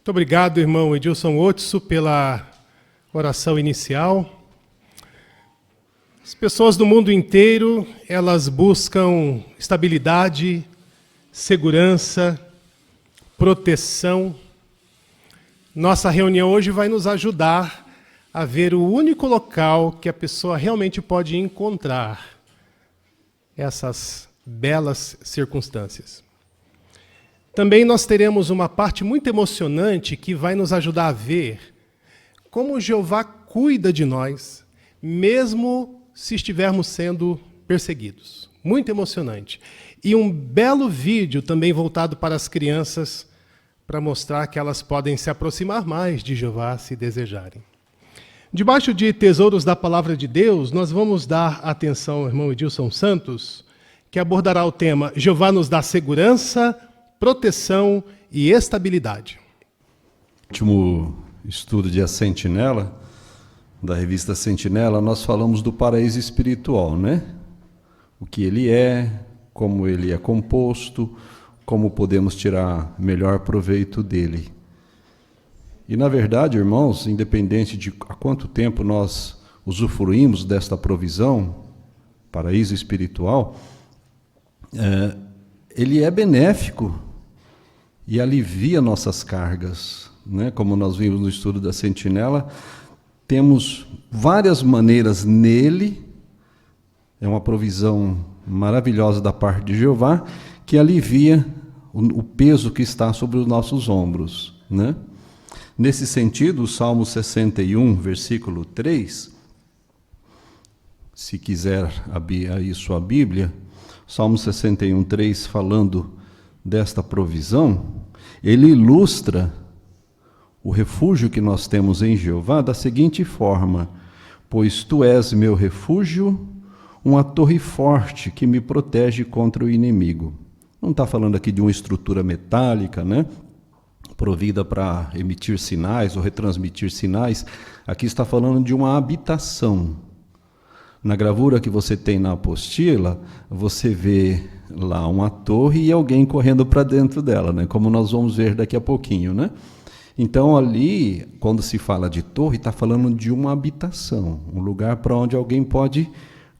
Muito obrigado, irmão Edilson Otso, pela oração inicial. As pessoas do mundo inteiro, elas buscam estabilidade, segurança, proteção. Nossa reunião hoje vai nos ajudar a ver o único local que a pessoa realmente pode encontrar essas belas circunstâncias. Também nós teremos uma parte muito emocionante que vai nos ajudar a ver como Jeová cuida de nós, mesmo se estivermos sendo perseguidos. Muito emocionante. E um belo vídeo também voltado para as crianças, para mostrar que elas podem se aproximar mais de Jeová se desejarem. Debaixo de tesouros da palavra de Deus, nós vamos dar atenção ao irmão Edilson Santos, que abordará o tema Jeová nos dá segurança, proteção e estabilidade. No último estudo de A Sentinela, da revista Sentinela, nós falamos do paraíso espiritual, né? O que ele é, como ele é composto, como podemos tirar melhor proveito dele. E, na verdade, irmãos, independente de há quanto tempo nós usufruímos desta provisão, paraíso espiritual, ele é benéfico e alivia nossas cargas, né? Como nós vimos no estudo da Sentinela, temos várias maneiras nele, é uma provisão maravilhosa da parte de Jeová, que alivia o peso que está sobre os nossos ombros, né? Nesse sentido, o Salmo 61, versículo 3, se quiser abrir aí sua Bíblia, Salmo 61, 3, falando desta provisão, ele ilustra o refúgio que nós temos em Jeová da seguinte forma: pois tu és meu refúgio, uma torre forte que me protege contra o inimigo. Não está falando aqui de uma estrutura metálica, né? Provida para emitir sinais ou retransmitir sinais. Aqui está falando de uma habitação. Na gravura que você tem na apostila, você vê lá uma torre e alguém correndo para dentro dela, né? Como nós vamos ver daqui a pouquinho, né? Então ali, quando se fala de torre, está falando de uma habitação, um lugar para onde alguém pode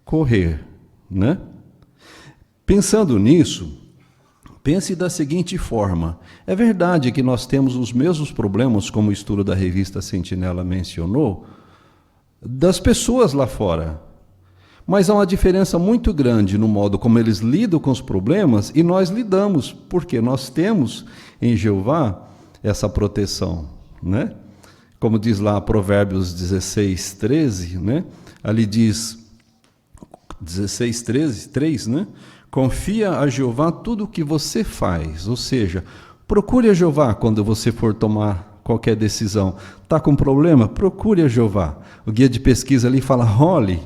correr, né? Pensando nisso, pense da seguinte forma: é verdade que nós temos os mesmos problemas, como o estudo da revista Sentinela mencionou, das pessoas lá fora. Mas há uma diferença muito grande no modo como eles lidam com os problemas e nós lidamos, porque nós temos em Jeová essa proteção, né? Como diz lá Provérbios 16, 13, né? Ali diz 16, 13, 3, né? Confia a Jeová tudo o que você faz, ou seja, procure a Jeová quando você for tomar qualquer decisão. Está com problema? Procure a Jeová. O guia de pesquisa ali fala, role.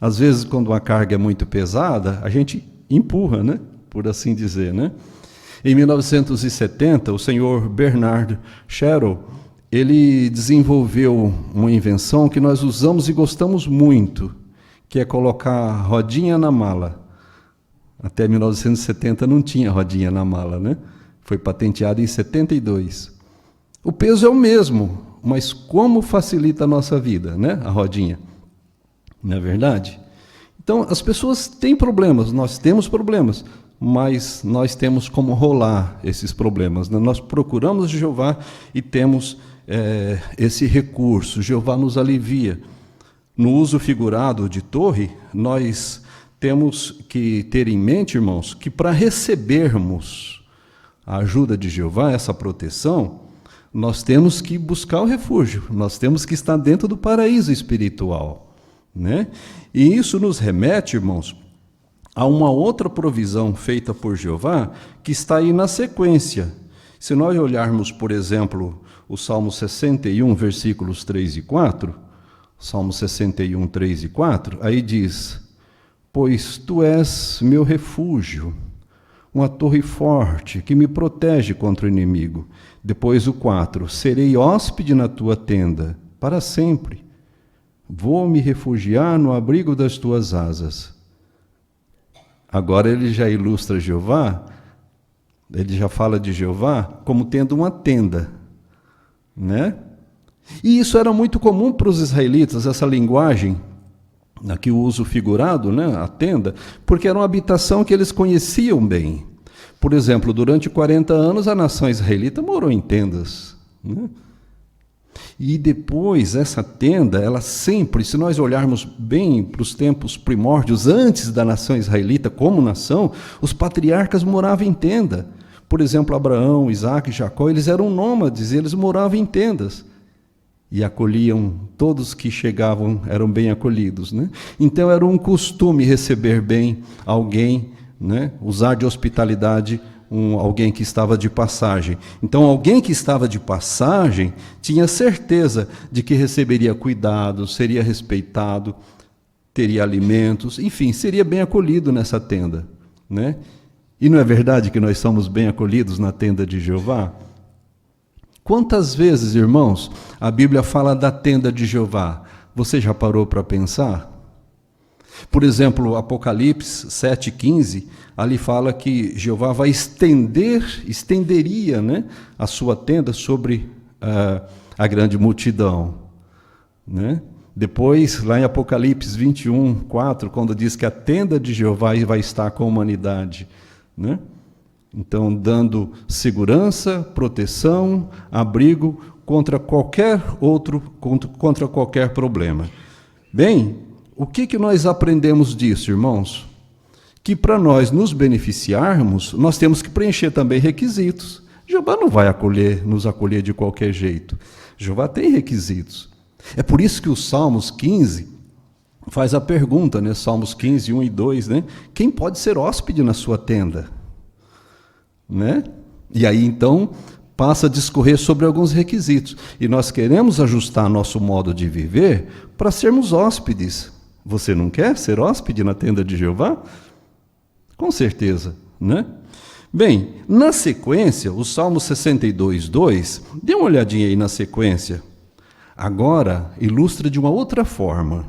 Às vezes, quando uma carga é muito pesada, a gente empurra, né? Por assim dizer, né? Em 1970, o senhor Bernard Sherrill, ele desenvolveu uma invenção que nós usamos e gostamos muito, que é colocar rodinha na mala. Até 1970 não tinha rodinha na mala, né? Foi patenteado em 72. O peso é o mesmo, mas como facilita a nossa vida, né? A rodinha. Não é verdade? Então, as pessoas têm problemas, nós temos problemas, mas nós temos como rolar esses problemas, né? Nós procuramos Jeová e temos esse recurso, Jeová nos alivia. No uso figurado de torre, nós temos que ter em mente, irmãos, que para recebermos a ajuda de Jeová, essa proteção, nós temos que buscar o refúgio, nós temos que estar dentro do paraíso espiritual, né? E isso nos remete, irmãos, a uma outra provisão feita por Jeová, que está aí na sequência. Se nós olharmos, por exemplo, o Salmo 61, versículos 3 e 4, Salmo 61, 3 e 4, aí diz: pois tu és meu refúgio, uma torre forte que me protege contra o inimigo. Depois o 4, serei hóspede na tua tenda para sempre. Vou me refugiar no abrigo das tuas asas. Agora ele já ilustra Jeová, ele já fala de Jeová como tendo uma tenda. né? E isso era muito comum para os israelitas, essa linguagem, aqui o uso figurado, né, a tenda, porque era uma habitação que eles conheciam bem. Por exemplo, durante 40 anos a nação israelita morou em tendas, né? E depois essa tenda, ela sempre, se nós olharmos bem para os tempos primórdios, antes da nação israelita como nação, os patriarcas moravam em tenda. Por exemplo, Abraão, Isaac e Jacó, eles eram nômades, eles moravam em tendas. E acolhiam, todos que chegavam eram bem acolhidos, né? Então era um costume receber bem alguém, né? Usar de hospitalidade alguém que estava de passagem. Então alguém que estava de passagem tinha certeza de que receberia cuidado, seria respeitado, teria alimentos, enfim, seria bem acolhido nessa tenda, né? E não é verdade que nós somos bem acolhidos na tenda de Jeová? Quantas vezes, irmãos, a Bíblia fala da tenda de Jeová? Você já parou para pensar? Por exemplo, Apocalipse 7,15, ali fala que Jeová vai estenderia, né, a sua tenda sobre a grande multidão, né? Depois, lá em Apocalipse 21:4, quando diz que a tenda de Jeová vai estar com a humanidade, né? Então, dando segurança, proteção, abrigo contra qualquer problema. Bem, o que nós aprendemos disso, irmãos? Que para nós nos beneficiarmos, nós temos que preencher também requisitos. Jeová não vai nos acolher de qualquer jeito. Jeová tem requisitos. É por isso que o Salmos 15 faz a pergunta, né? Salmos 15, 1 e 2, né? Quem pode ser hóspede na sua tenda? Né? E aí, então, passa a discorrer sobre alguns requisitos. E nós queremos ajustar nosso modo de viver para sermos hóspedes. Você não quer ser hóspede na tenda de Jeová? Com certeza, né? Bem, na sequência, o Salmo 62:2, dê uma olhadinha aí na sequência. Agora, ilustra de uma outra forma.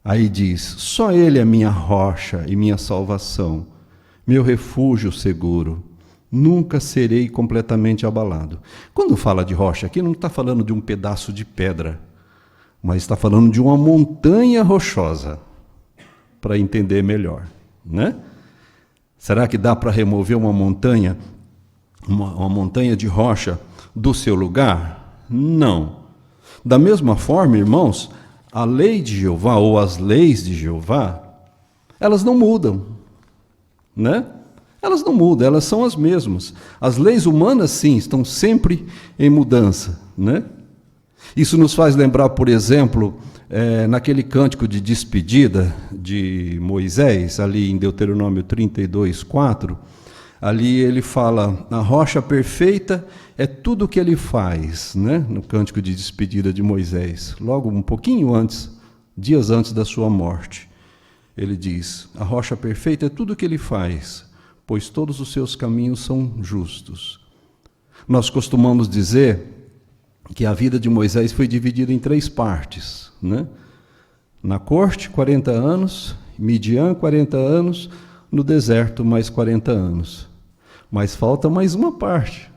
Aí diz, só Ele é minha rocha e minha salvação, meu refúgio seguro, nunca serei completamente abalado. Quando fala de rocha aqui, não está falando de um pedaço de pedra, mas está falando de uma montanha rochosa, para entender melhor, né? Será que dá para remover uma montanha de rocha do seu lugar? Não. Da mesma forma, irmãos, a lei de Jeová, ou as leis de Jeová, elas não mudam, né? Elas não mudam, elas são as mesmas. As leis humanas, sim, estão sempre em mudança, né? Isso nos faz lembrar, por exemplo, naquele cântico de despedida de Moisés, ali em Deuteronômio 32:4, ali ele fala, a rocha perfeita é tudo o que ele faz, né? No cântico de despedida de Moisés, logo um pouquinho antes, dias antes da sua morte. Ele diz, a rocha perfeita é tudo o que ele faz, pois todos os seus caminhos são justos. Nós costumamos dizer que a vida de Moisés foi dividida em 3 partes, né? Na corte, 40 anos, Midian, 40 anos, no deserto, mais 40 anos. Mas falta mais uma parte,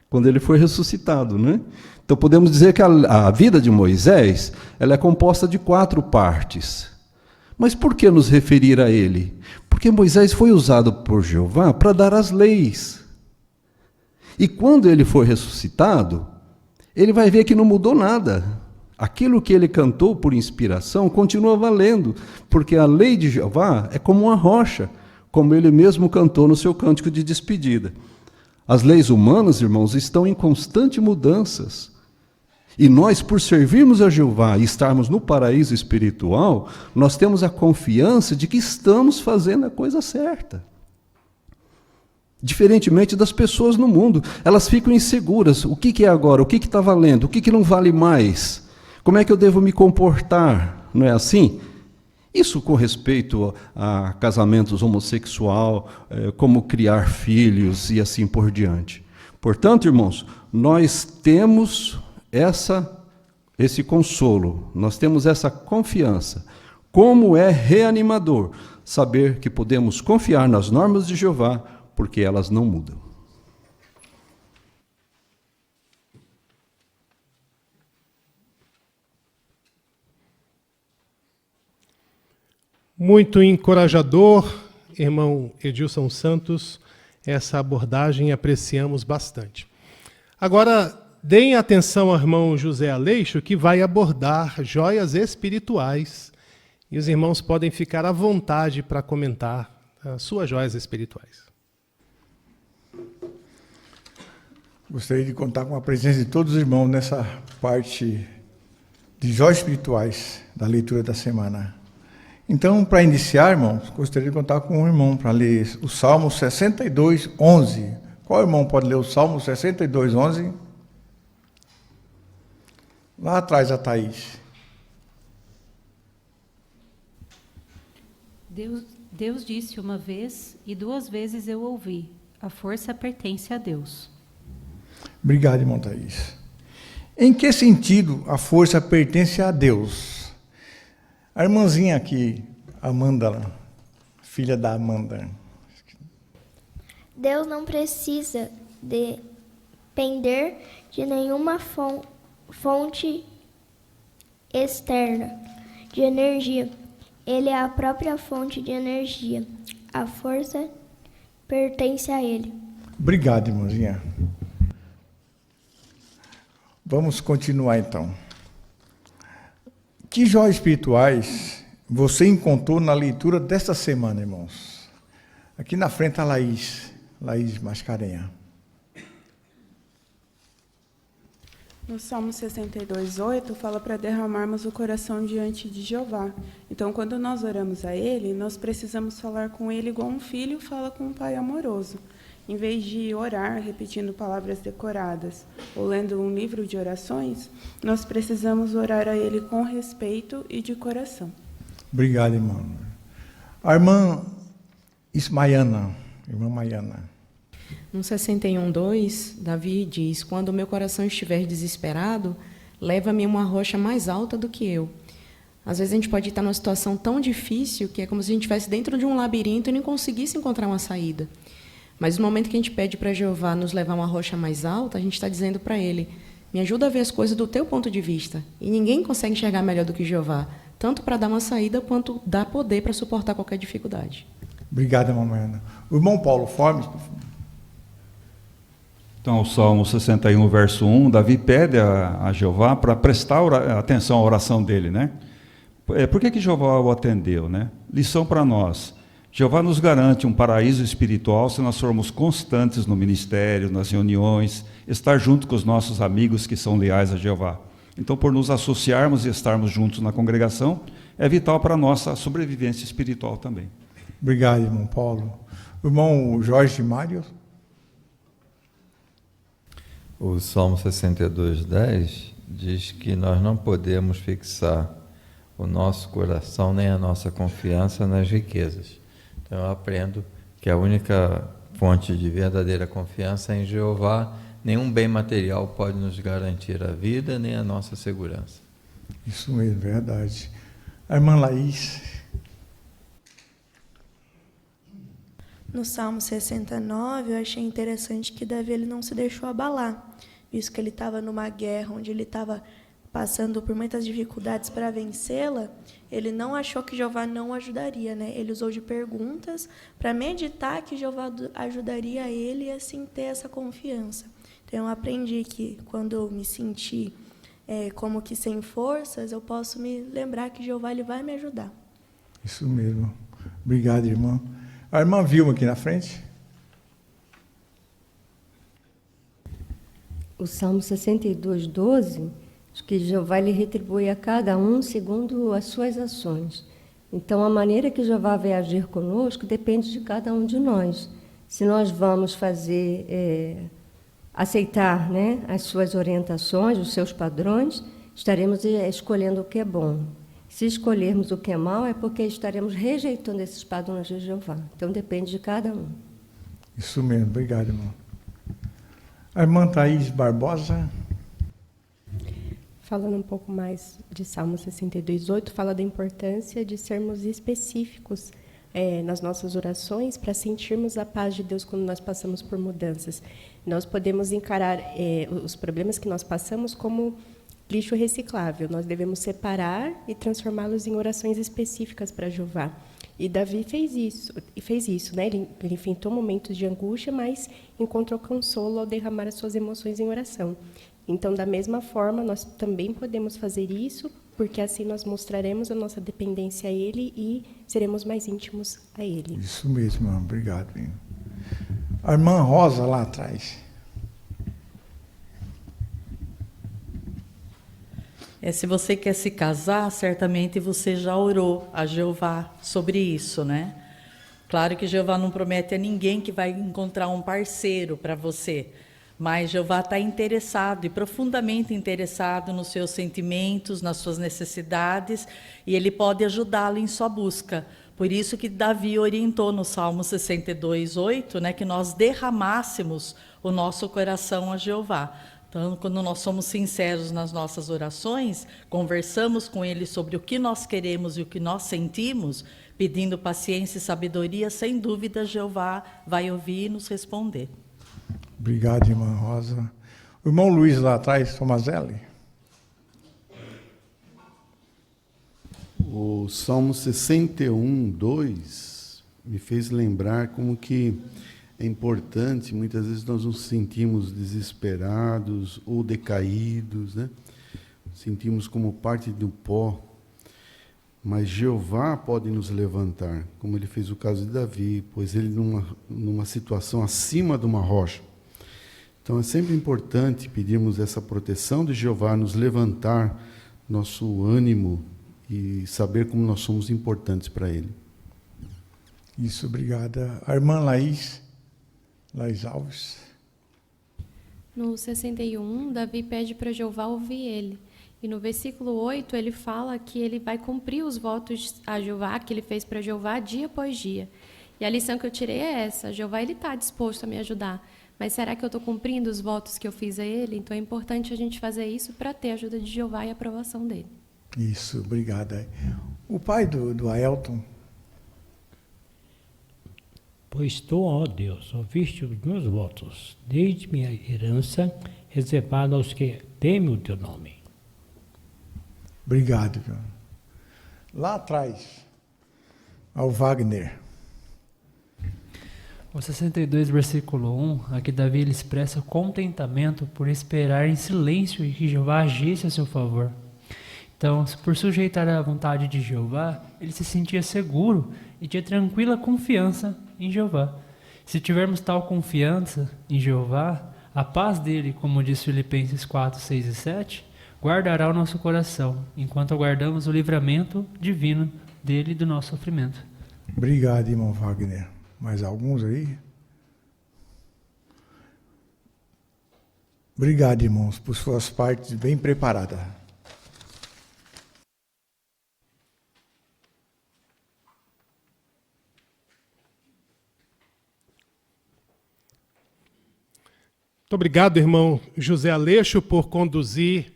quando ele foi ressuscitado, né? Então podemos dizer que a vida de Moisés, ela é composta de 4 partes. Mas por que nos referir a ele? Porque Moisés foi usado por Jeová para dar as leis. E quando ele for ressuscitado, ele vai ver que não mudou nada. Aquilo que ele cantou por inspiração continua valendo, porque a lei de Jeová é como uma rocha, como ele mesmo cantou no seu cântico de despedida. As leis humanas, irmãos, estão em constante mudanças. E nós, por servirmos a Jeová e estarmos no paraíso espiritual, nós temos a confiança de que estamos fazendo a coisa certa. Diferentemente das pessoas no mundo, elas ficam inseguras. O que é agora? O que está valendo? O que não vale mais? Como é que eu devo me comportar? Não é assim? Isso com respeito a casamentos homossexual, como criar filhos e assim por diante. Portanto, irmãos, nós temos esse consolo, nós temos essa confiança. Como é reanimador saber que podemos confiar nas normas de Jeová, porque elas não mudam. Muito encorajador, irmão Edilson Santos, essa abordagem apreciamos bastante. Agora, deem atenção ao irmão José Aleixo, que vai abordar joias espirituais, e os irmãos podem ficar à vontade para comentar as suas joias espirituais. Gostaria de contar com a presença de todos os irmãos nessa parte de joias espirituais da leitura da semana. Então, para iniciar, irmãos, gostaria de contar com um irmão para ler o Salmo 62, 11. Qual irmão pode ler o Salmo 62, 11? Lá atrás, a Thaís. Deus disse uma vez e 2 vezes eu ouvi: a força pertence a Deus. Obrigado, irmão Thaís. Em que sentido a força pertence a Deus? A irmãzinha aqui, Amanda, filha da Amanda. Deus não precisa depender de nenhuma fonte externa de energia. Ele é a própria fonte de energia. A força pertence a Ele. Obrigado, irmãzinha. Vamos continuar então. Que joias espirituais você encontrou na leitura desta semana, irmãos? Aqui na frente a Laís Mascarenha. No Salmo 62:8 fala para derramarmos o coração diante de Jeová. Então, quando nós oramos a Ele, nós precisamos falar com Ele igual um filho fala com um pai amoroso. Em vez de orar repetindo palavras decoradas ou lendo um livro de orações, nós precisamos orar a Ele com respeito e de coração. Obrigado, irmão. A irmã Maiana. No 61:2, Davi diz: quando o meu coração estiver desesperado, leva-me a uma rocha mais alta do que eu. Às vezes a gente pode estar numa situação tão difícil que é como se a gente estivesse dentro de um labirinto e não conseguisse encontrar uma saída. Mas no momento que a gente pede para Jeová nos levar a uma rocha mais alta, a gente está dizendo para Ele: me ajuda a ver as coisas do teu ponto de vista. E ninguém consegue enxergar melhor do que Jeová, tanto para dar uma saída quanto dar poder para suportar qualquer dificuldade. Obrigado, irmã Maiana. O irmão Paulo Formes. Então, o Salmo 61, verso 1, Davi pede a Jeová para prestar atenção à oração dele, né? Por que Jeová o atendeu, né? Lição para nós. Jeová nos garante um paraíso espiritual se nós formos constantes no ministério, nas reuniões, estar junto com os nossos amigos que são leais a Jeová. Então, por nos associarmos e estarmos juntos na congregação, é vital para a nossa sobrevivência espiritual também. Obrigado, irmão Paulo. O irmão Jorge Mário. O Salmo 62:10 diz que nós não podemos fixar o nosso coração nem a nossa confiança nas riquezas. Então eu aprendo que a única fonte de verdadeira confiança é em Jeová. Nenhum bem material pode nos garantir a vida nem a nossa segurança. Isso mesmo, verdade. A irmã Laís. No Salmo 69, eu achei interessante que Davi ele não se deixou abalar, visto que ele estava numa guerra onde ele estava passando por muitas dificuldades para vencê-la. Ele não achou que Jeová não ajudaria, né? Ele usou de perguntas para meditar que Jeová ajudaria ele e assim ter essa confiança. Então eu aprendi que quando eu me sentir como que sem forças, eu posso me lembrar que Jeová ele vai me ajudar. Isso mesmo. Obrigado, irmã. A irmã Vilma aqui na frente. O Salmo 62:12 diz que Jeová lhe retribui a cada um segundo as suas ações. Então, a maneira que Jeová vai agir conosco depende de cada um de nós. Se nós vamos aceitar, né, as suas orientações, os seus padrões, estaremos escolhendo o que é bom. Se escolhermos o que é mal, é porque estaremos rejeitando esses padrões de Jeová. Então, depende de cada um. Isso mesmo. Obrigado, irmão. A irmã Thaís Barbosa. Falando um pouco mais de Salmo 62:8, fala da importância de sermos específicos nas nossas orações para sentirmos a paz de Deus quando nós passamos por mudanças. Nós podemos encarar os problemas que nós passamos como lixo reciclável. Nós devemos separar e transformá-los em orações específicas para Jeová. E Davi fez isso, né? Ele enfrentou momentos de angústia, mas encontrou consolo ao derramar as suas emoções em oração. Então, da mesma forma, nós também podemos fazer isso, porque assim nós mostraremos a nossa dependência a Ele e seremos mais íntimos a Ele. Isso mesmo, irmão. Obrigado. Irmão. A irmã Rosa lá atrás. Se você quer se casar, certamente você já orou a Jeová sobre isso, né? Claro que Jeová não promete a ninguém que vai encontrar um parceiro para você, mas Jeová está interessado e profundamente interessado nos seus sentimentos, nas suas necessidades, e Ele pode ajudá-lo em sua busca. Por isso que Davi orientou no Salmo 62:8, né, que nós derramássemos o nosso coração a Jeová. Então, quando nós somos sinceros nas nossas orações, conversamos com Ele sobre o que nós queremos e o que nós sentimos, pedindo paciência e sabedoria, sem dúvida Jeová vai ouvir e nos responder. Obrigado, irmã Rosa. O irmão Luiz lá atrás, Tomazelli. O Salmo 61:2 me fez lembrar como que é importante, muitas vezes nós nos sentimos desesperados ou decaídos, né? Sentimos como parte do pó, mas Jeová pode nos levantar, como ele fez o caso de Davi, pois ele numa situação acima de uma rocha. Então é sempre importante pedirmos essa proteção de Jeová, nos levantar nosso ânimo e saber como nós somos importantes para Ele. Isso, obrigada. A irmã Laís Alves. No 61, Davi pede para Jeová ouvir ele. E no versículo 8, ele fala que ele vai cumprir os votos a Jeová, que ele fez para Jeová dia após dia. E a lição que eu tirei é essa: Jeová está disposto a me ajudar, mas será que eu estou cumprindo os votos que eu fiz a ele? Então é importante a gente fazer isso para ter a ajuda de Jeová e a aprovação dele. Isso, obrigada. O pai do Aelton. Pois tu, ó Deus, ouviste os meus votos, desde minha herança, reservada aos que temem o teu nome. Obrigado, João. Lá atrás, ao Wagner. O 62, versículo 1, aqui Davi ele expressa contentamento por esperar em silêncio e que Jeová agisse a seu favor. Então, por sujeitar à vontade de Jeová, ele se sentia seguro e tinha tranquila confiança em Jeová. Se tivermos tal confiança em Jeová, a paz dele, como diz Filipenses 4, 6 e 7, guardará o nosso coração, enquanto aguardamos o livramento divino dele e do nosso sofrimento. Obrigado, irmão Wagner. Mais alguns aí? Obrigado, irmãos, por suas partes bem preparadas. Muito obrigado, irmão José Aleixo, por conduzir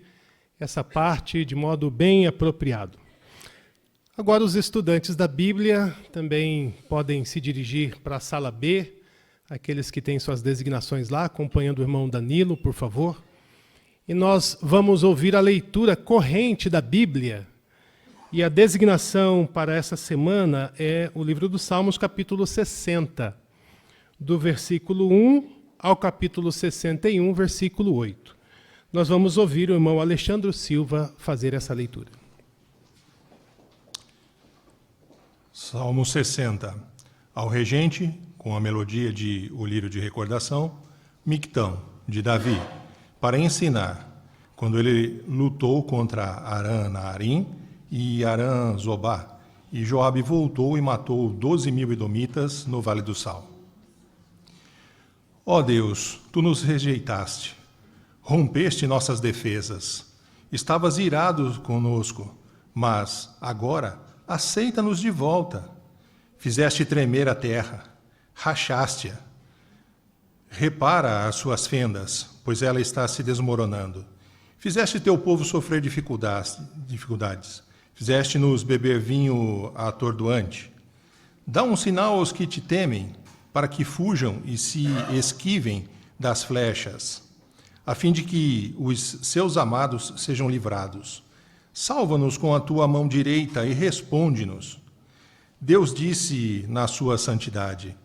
essa parte de modo bem apropriado. Agora, os estudantes da Bíblia também podem se dirigir para a sala B, aqueles que têm suas designações lá, acompanhando o irmão Danilo, por favor. E nós vamos ouvir a leitura corrente da Bíblia. E a designação para essa semana é o livro dos Salmos, capítulo 60, do versículo 1 ao capítulo 61, versículo 8. Nós vamos ouvir o irmão Alexandre Silva fazer essa leitura. Salmo 60. Ao regente, com a melodia de O Lírio de Recordação, Mictão, de Davi, para ensinar, quando ele lutou contra Arã-Naarim e Arã-Zobá, e Joabe voltou e matou 12.000 edomitas no Vale do Sal. Ó Deus, tu nos rejeitaste, rompeste nossas defesas, estavas irado conosco, mas agora aceita-nos de volta. Fizeste tremer a terra, rachaste-a. Repara as suas fendas, pois ela está se desmoronando. Fizeste teu povo sofrer dificuldades. Fizeste-nos beber vinho atordoante. Dá um sinal aos que te temem, para que fujam e se esquivem das flechas. a fim de que os seus amados sejam livrados. Salva-nos com a tua mão direita e responde-nos. Deus disse na sua santidade: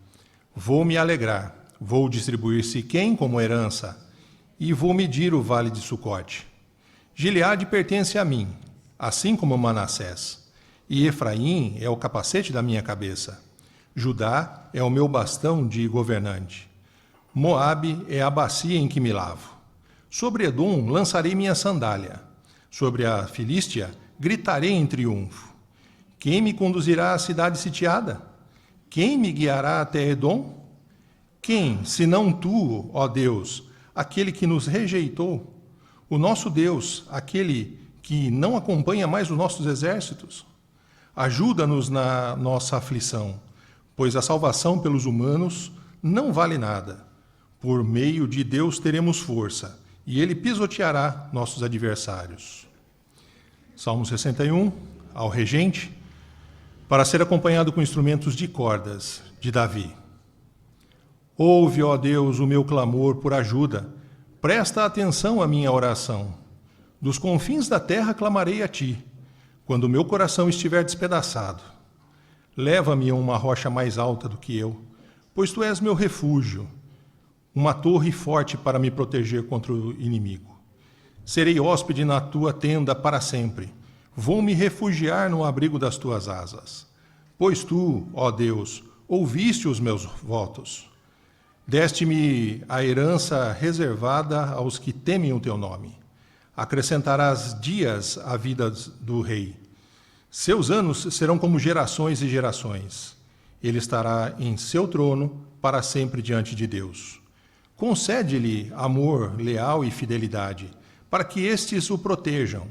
vou me alegrar, vou distribuir Siquém como herança, e vou medir o vale de Sucote. Gileade pertence a mim, assim como Manassés, e Efraim é o capacete da minha cabeça. Judá é o meu bastão de governante. Moabe é a bacia em que me lavo. Sobre Edom lançarei minha sandália. Sobre a Filístia gritarei em triunfo. Quem me conduzirá à cidade sitiada? Quem me guiará até Edom? Quem, senão tu, ó Deus, aquele que nos rejeitou? O nosso Deus, aquele que não acompanha mais os nossos exércitos? Ajuda-nos na nossa aflição, pois a salvação pelos humanos não vale nada. Por meio de Deus teremos força, e ele pisoteará nossos adversários. Salmo 61, ao regente, para ser acompanhado com instrumentos de cordas, de Davi. Ouve, ó Deus, o meu clamor por ajuda, presta atenção à minha oração. Dos confins da terra clamarei a ti, quando o meu coração estiver despedaçado. Leva-me a uma rocha mais alta do que eu, pois tu és meu refúgio, uma torre forte para me proteger contra o inimigo. Serei hóspede na tua tenda para sempre. Vou me refugiar no abrigo das tuas asas. Pois tu, ó Deus, ouviste os meus votos. Deste-me a herança reservada aos que temem o teu nome. Acrescentarás dias à vida do rei. Seus anos serão como gerações e gerações. Ele estará em seu trono para sempre diante de Deus. Concede-lhe amor, leal e fidelidade, para que estes o protejam.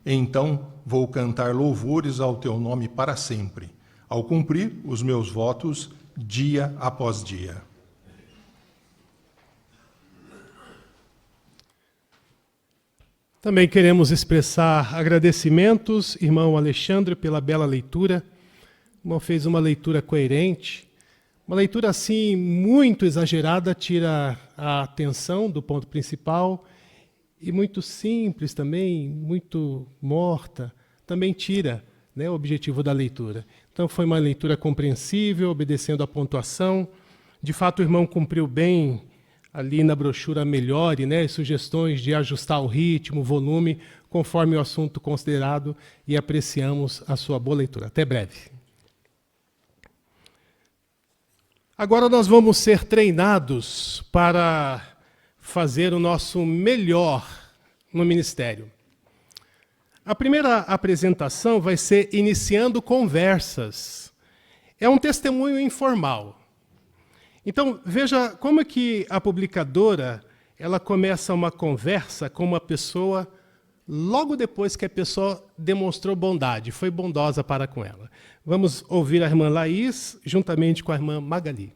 Então vou cantar louvores ao teu nome para sempre, ao cumprir os meus votos dia após dia. Também queremos expressar agradecimentos, irmão Alexandre, pela bela leitura. O irmão fez uma leitura coerente. Uma leitura assim muito exagerada, tira a atenção do ponto principal, e muito simples também, muito morta, também tira, né, o objetivo da leitura. Então foi uma leitura compreensível, obedecendo à pontuação. De fato, o irmão cumpriu bem ali na brochura Melhore, né, sugestões de ajustar o ritmo, o volume, conforme o assunto considerado, e apreciamos a sua boa leitura. Até breve. Agora nós vamos ser treinados para fazer o nosso melhor no ministério. A primeira apresentação vai ser iniciando conversas. É um testemunho informal. Então, veja como é que a publicadora ela começa uma conversa com uma pessoa logo depois que a pessoa demonstrou bondade, foi bondosa para com ela. Vamos ouvir a irmã Laís, juntamente com a irmã Magali.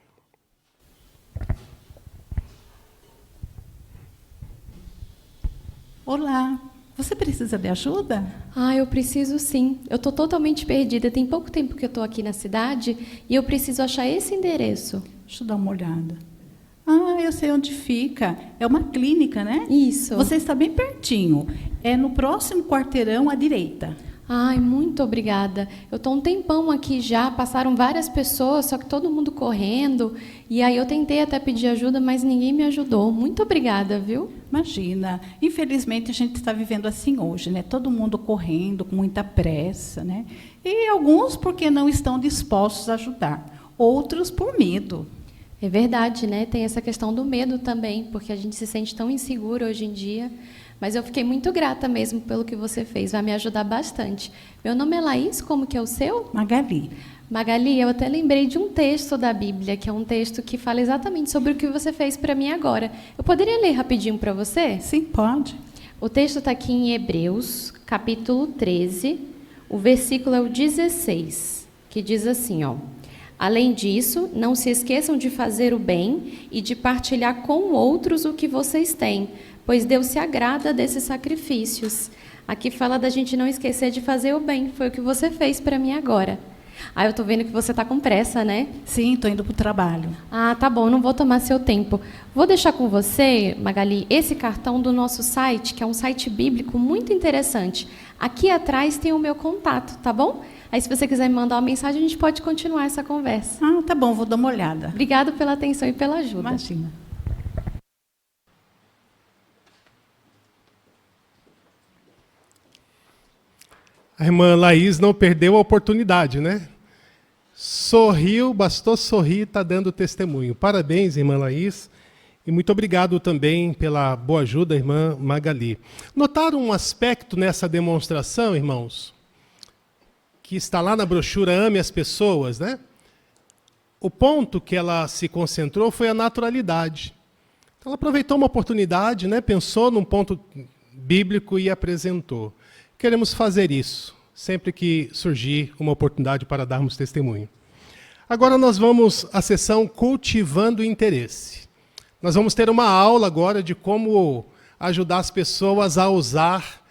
Olá, você precisa de ajuda? Eu preciso sim. Eu estou totalmente perdida. Tem pouco tempo que eu estou aqui na cidade e eu preciso achar esse endereço. Deixa eu dar uma olhada. Eu sei onde fica. É uma clínica, né? Isso. Você está bem pertinho. É no próximo quarteirão à direita. Muito obrigada. Eu estou um tempão aqui já, passaram várias pessoas, só que todo mundo correndo. E aí eu tentei até pedir ajuda, mas ninguém me ajudou. Muito obrigada, viu? Imagina. Infelizmente, a gente está vivendo assim hoje, né? Todo mundo correndo, com muita pressa, né? E alguns porque não estão dispostos a ajudar. Outros por medo. É verdade, né? Tem essa questão do medo também, porque a gente se sente tão inseguro hoje em dia. Mas eu fiquei muito grata mesmo pelo que você fez, vai me ajudar bastante. Meu nome é Laís, como que é o seu? Magali. Magali, eu até lembrei de um texto da Bíblia, que é um texto que fala exatamente sobre o que você fez para mim agora. Eu poderia ler rapidinho para você? Sim, pode. O texto está aqui em Hebreus, capítulo 13, o versículo é o 16, que diz assim, ó. Além disso, não se esqueçam de fazer o bem e de partilhar com outros o que vocês têm, pois Deus se agrada desses sacrifícios. Aqui fala da gente não esquecer de fazer o bem, foi o que você fez para mim agora. Ah, eu tô vendo que você tá com pressa, né? Sim, tô indo pro trabalho. Ah, tá bom, não vou tomar seu tempo. Vou deixar com você, Magali, esse cartão do nosso site, que é um site bíblico muito interessante. Aqui atrás tem o meu contato, tá bom? Aí, se você quiser me mandar uma mensagem, a gente pode continuar essa conversa. Ah, tá bom, vou dar uma olhada. Obrigada pela atenção e pela ajuda. Imagina. A irmã Laís não perdeu a oportunidade, né? Sorriu, bastou sorrir, está dando testemunho. Parabéns, irmã Laís. E muito obrigado também pela boa ajuda, irmã Magali. Notaram um aspecto nessa demonstração, irmãos? Que está lá na brochura Ame as Pessoas, né? O ponto que ela se concentrou foi a naturalidade. Então, ela aproveitou uma oportunidade, né? Pensou num ponto bíblico e apresentou. Queremos fazer isso, sempre que surgir uma oportunidade para darmos testemunho. Agora nós vamos à sessão Cultivando o Interesse. Nós vamos ter uma aula agora de como ajudar as pessoas a usar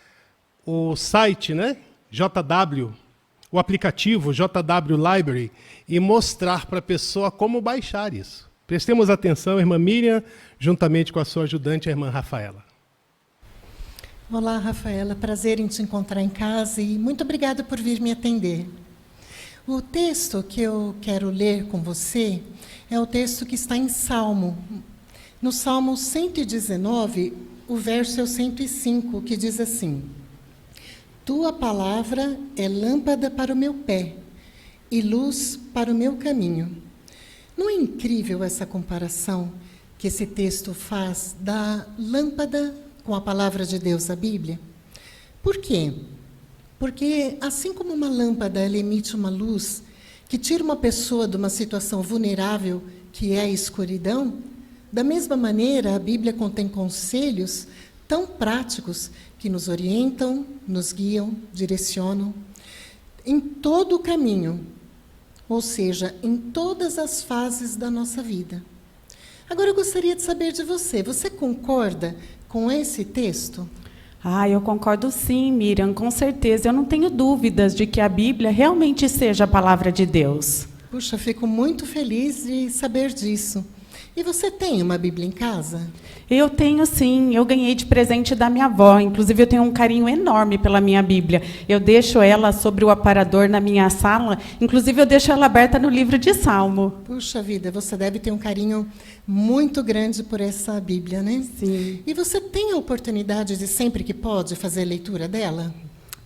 o site, né? JW, o aplicativo JW Library, e mostrar para a pessoa como baixar isso. Prestemos atenção, irmã Miriam, juntamente com a sua ajudante, a irmã Rafaela. Olá, Rafaela. Prazer em te encontrar em casa e muito obrigada por vir me atender. O texto que eu quero ler com você é o texto que está em Salmo. No Salmo 119, o verso é o 105, que diz assim: Tua palavra é lâmpada para o meu pé e luz para o meu caminho. Não é incrível essa comparação que esse texto faz da lâmpada com a palavra de Deus, a Bíblia? Por quê? Porque assim como uma lâmpada ela emite uma luz que tira uma pessoa de uma situação vulnerável, que é a escuridão, da mesma maneira a Bíblia contém conselhos tão práticos que nos orientam, nos guiam, direcionam em todo o caminho, ou seja, em todas as fases da nossa vida. Agora eu gostaria de saber de você, você concorda com esse texto? Ah, eu concordo sim, Miriam, com certeza. Eu não tenho dúvidas de que a Bíblia realmente seja a palavra de Deus. Puxa, fico muito feliz de saber disso. E você tem uma Bíblia em casa? Eu tenho sim, eu ganhei de presente da minha avó. Inclusive, eu tenho um carinho enorme pela minha Bíblia. Eu deixo ela sobre o aparador na minha sala. Inclusive, eu deixo ela aberta no livro de Salmo. Puxa vida, você deve ter um carinho muito grande por essa Bíblia, né? Sim. E você tem a oportunidade de, sempre que pode, fazer a leitura dela?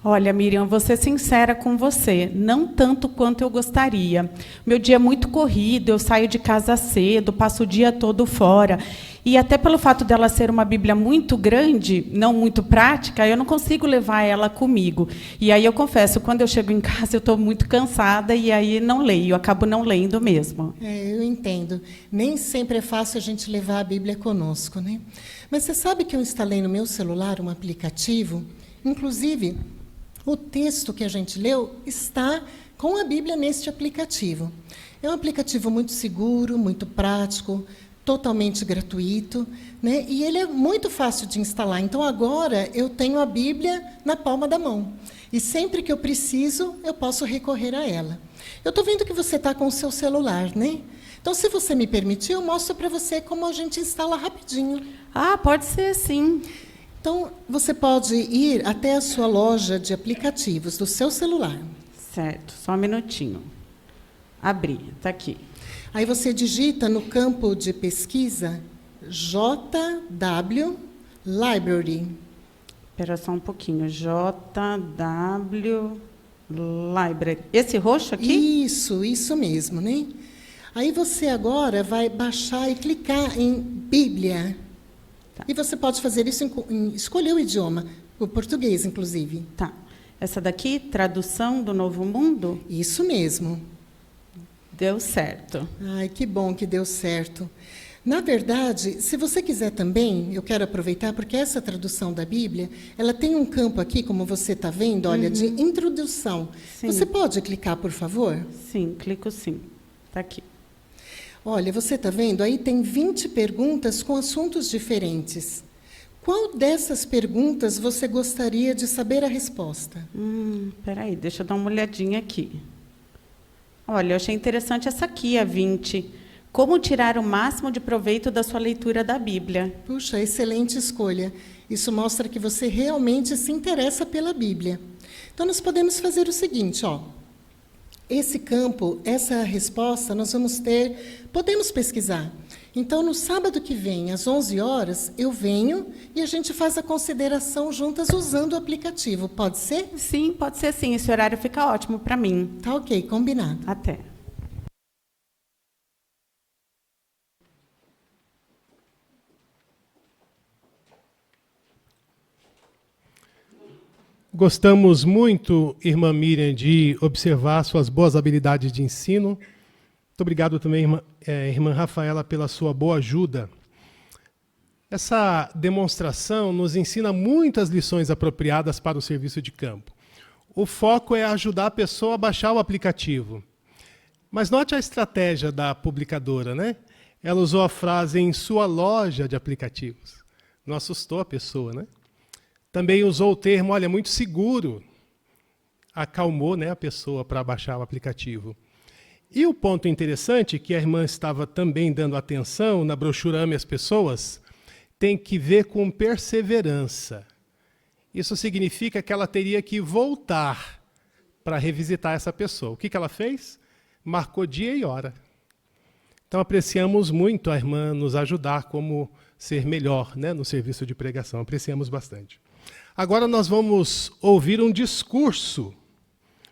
Olha, Miriam, vou ser sincera com você, não tanto quanto eu gostaria. Meu dia é muito corrido, eu saio de casa cedo, passo o dia todo fora. E até pelo fato dela ser uma Bíblia muito grande, não muito prática, eu não consigo levar ela comigo. E aí eu confesso, quando eu chego em casa, eu estou muito cansada e aí não leio, eu acabo não lendo mesmo. Eu entendo. Nem sempre é fácil a gente levar a Bíblia conosco, né? Mas você sabe que eu instalei no meu celular um aplicativo, inclusive o texto que a gente leu está com a Bíblia neste aplicativo. É um aplicativo muito seguro, muito prático, totalmente gratuito, né? E ele é muito fácil de instalar. Então, agora, eu tenho a Bíblia na palma da mão. E sempre que eu preciso, eu posso recorrer a ela. Eu estou vendo que você está com o seu celular, né? Então, se você me permitir, eu mostro para você como a gente instala rapidinho. Ah, pode ser, sim. Então, você pode ir até a sua loja de aplicativos do seu celular. Certo, só um minutinho. Abri, está aqui. Aí você digita no campo de pesquisa JW Library. Espera só um pouquinho. JW Library. Esse roxo aqui? Isso mesmo, né? Aí você agora vai baixar e clicar em Bíblia. Tá. E você pode fazer isso escolher o idioma, o português, inclusive. Tá. Essa daqui, tradução do Novo Mundo? Isso mesmo. Deu certo. Ai, que bom que deu certo. Na verdade, se você quiser também, eu quero aproveitar, porque essa tradução da Bíblia, ela tem um campo aqui, como você está vendo, olha, de introdução. Sim. Você pode clicar, por favor? Sim, clico sim. Está aqui. Olha, você está vendo? Aí tem 20 perguntas com assuntos diferentes. Qual dessas perguntas você gostaria de saber a resposta? Espera aí, deixa eu dar uma olhadinha aqui. Olha, eu achei interessante essa aqui, a 20. Como tirar o máximo de proveito da sua leitura da Bíblia? Puxa, excelente escolha. Isso mostra que você realmente se interessa pela Bíblia. Então, nós podemos fazer o seguinte, ó. Esse campo, essa resposta, nós vamos ter... Podemos pesquisar. Então, no sábado que vem, às 11 horas, eu venho e a gente faz a consideração juntas usando o aplicativo. Pode ser? Sim, pode ser sim. Esse horário fica ótimo para mim. Tá ok, combinado. Até. Gostamos muito, irmã Miriam, de observar suas boas habilidades de ensino. Muito obrigado também, irmã Rafaela, pela sua boa ajuda. Essa demonstração nos ensina muitas lições apropriadas para o serviço de campo. O foco é ajudar a pessoa a baixar o aplicativo. Mas note a estratégia da publicadora, né? Ela usou a frase "em sua loja de aplicativos". Não assustou a pessoa, né? Também usou o termo, olha, muito seguro. Acalmou, né, a pessoa para baixar o aplicativo. E o ponto interessante, que a irmã estava também dando atenção na brochura Ame as Pessoas, tem que ver com perseverança. Isso significa que ela teria que voltar para revisitar essa pessoa. O que ela fez? Marcou dia e hora. Então apreciamos muito a irmã nos ajudar como ser melhor, né, no serviço de pregação. Apreciamos bastante. Agora nós vamos ouvir um discurso.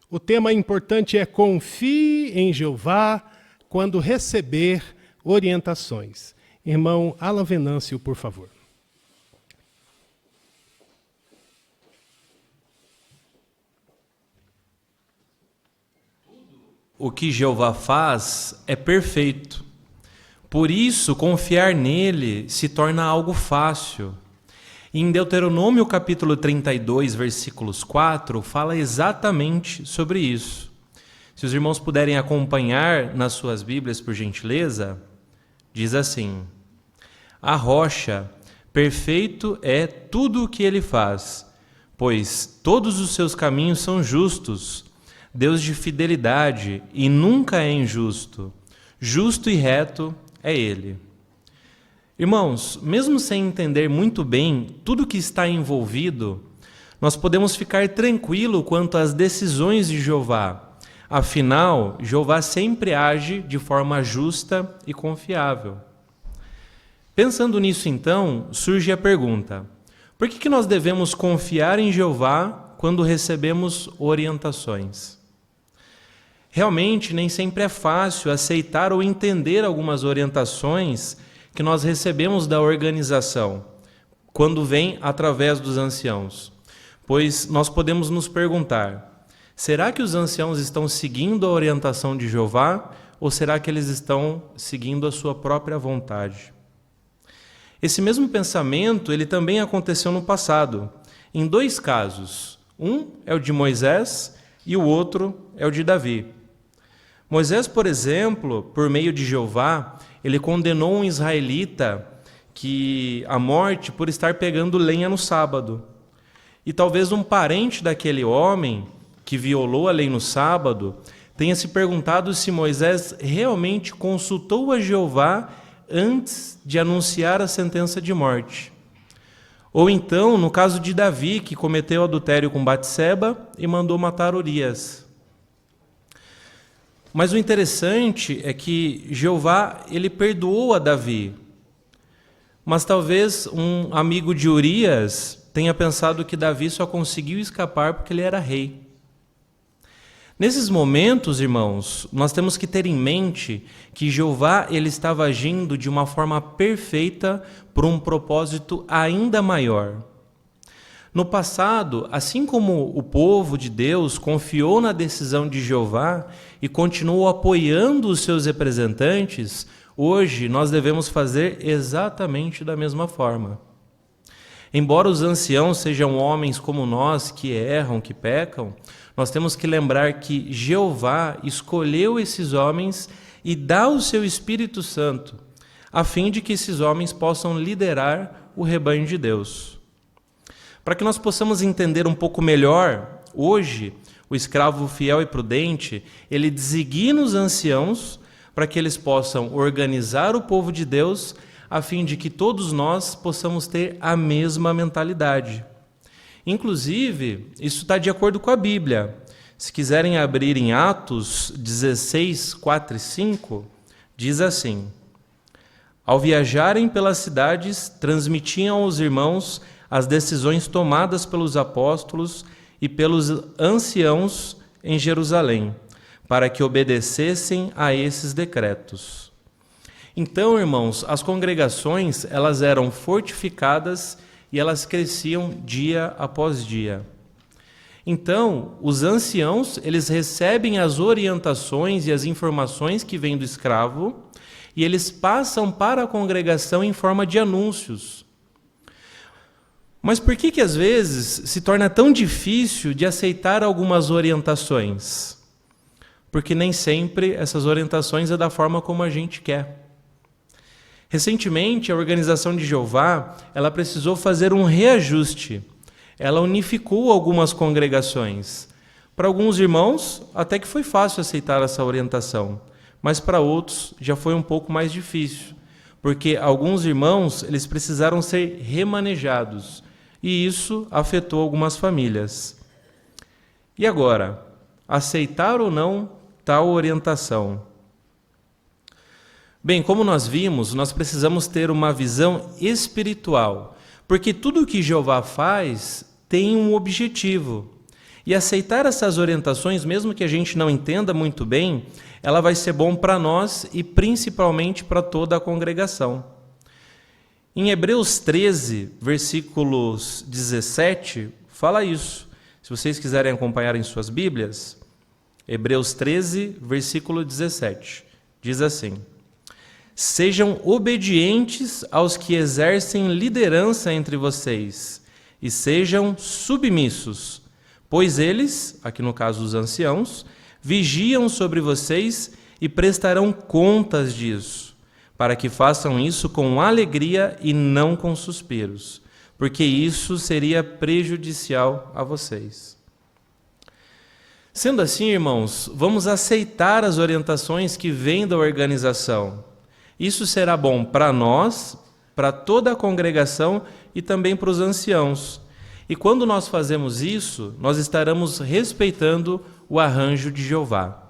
O tema importante é confie em Jeová quando receber orientações. Irmão Alan Venâncio, por favor. O que Jeová faz é perfeito. Por isso, confiar nele se torna algo fácil. Em Deuteronômio capítulo 32, versículos 4, fala exatamente sobre isso. Se os irmãos puderem acompanhar nas suas Bíblias, por gentileza, diz assim: a rocha, perfeito é tudo o que ele faz, pois todos os seus caminhos são justos. Deus de fidelidade e nunca é injusto. Justo e reto é ele. Irmãos, mesmo sem entender muito bem tudo que está envolvido, nós podemos ficar tranquilos quanto às decisões de Jeová. Afinal, Jeová sempre age de forma justa e confiável. Pensando nisso, então, surge a pergunta: por que nós devemos confiar em Jeová quando recebemos orientações? Realmente, nem sempre é fácil aceitar ou entender algumas orientações que nós recebemos da organização, quando vem através dos anciãos. Pois nós podemos nos perguntar: será que os anciãos estão seguindo a orientação de Jeová ou será que eles estão seguindo a sua própria vontade? Esse mesmo pensamento ele também aconteceu no passado, em dois casos. Um é o de Moisés e o outro é o de Davi. Moisés, por exemplo, por meio de Jeová, ele condenou um israelita à morte por estar pegando lenha no sábado. E talvez um parente daquele homem que violou a lei no sábado tenha se perguntado se Moisés realmente consultou a Jeová antes de anunciar a sentença de morte. Ou então, no caso de Davi, que cometeu adultério com Batseba e mandou matar Urias. Mas o interessante é que Jeová ele perdoou a Davi. Mas talvez um amigo de Urias tenha pensado que Davi só conseguiu escapar porque ele era rei. Nesses momentos, irmãos, nós temos que ter em mente que Jeová ele estava agindo de uma forma perfeita por um propósito ainda maior. No passado, assim como o povo de Deus confiou na decisão de Jeová e continuou apoiando os seus representantes, hoje nós devemos fazer exatamente da mesma forma. Embora os anciãos sejam homens como nós, que erram, que pecam, nós temos que lembrar que Jeová escolheu esses homens e dá o seu Espírito Santo, a fim de que esses homens possam liderar o rebanho de Deus. Para que nós possamos entender um pouco melhor, hoje, o escravo fiel e prudente, ele designa os anciãos para que eles possam organizar o povo de Deus, a fim de que todos nós possamos ter a mesma mentalidade. Inclusive, isso está de acordo com a Bíblia. Se quiserem abrir em Atos 16, 4 e 5, diz assim: ao viajarem pelas cidades, transmitiam aos irmãos as decisões tomadas pelos apóstolos e pelos anciãos em Jerusalém, para que obedecessem a esses decretos. Então, irmãos, as congregações, elas eram fortificadas e elas cresciam dia após dia. Então, os anciãos, eles recebem as orientações e as informações que vêm do escravo e eles passam para a congregação em forma de anúncios. Mas por que às vezes se torna tão difícil de aceitar algumas orientações? Porque nem sempre essas orientações é da forma como a gente quer. Recentemente, a Organização de Jeová, ela precisou fazer um reajuste. Ela unificou algumas congregações. Para alguns irmãos, até que foi fácil aceitar essa orientação, mas para outros já foi um pouco mais difícil, porque alguns irmãos, eles precisaram ser remanejados, e isso afetou algumas famílias. E agora, aceitar ou não tal orientação? Bem, como nós vimos, nós precisamos ter uma visão espiritual, porque tudo o que Jeová faz tem um objetivo. E aceitar essas orientações, mesmo que a gente não entenda muito bem, ela vai ser bom para nós e principalmente para toda a congregação. Em Hebreus 13, versículos 17, fala isso. Se vocês quiserem acompanhar em suas Bíblias, Hebreus 13, versículo 17, diz assim: sejam obedientes aos que exercem liderança entre vocês e sejam submissos, pois eles, aqui no caso os anciãos, vigiam sobre vocês e prestarão contas disso, para que façam isso com alegria e não com suspiros, porque isso seria prejudicial a vocês. Sendo assim, irmãos, vamos aceitar as orientações que vêm da organização. Isso será bom para nós, para toda a congregação e também para os anciãos. E quando nós fazemos isso, nós estaremos respeitando o arranjo de Jeová.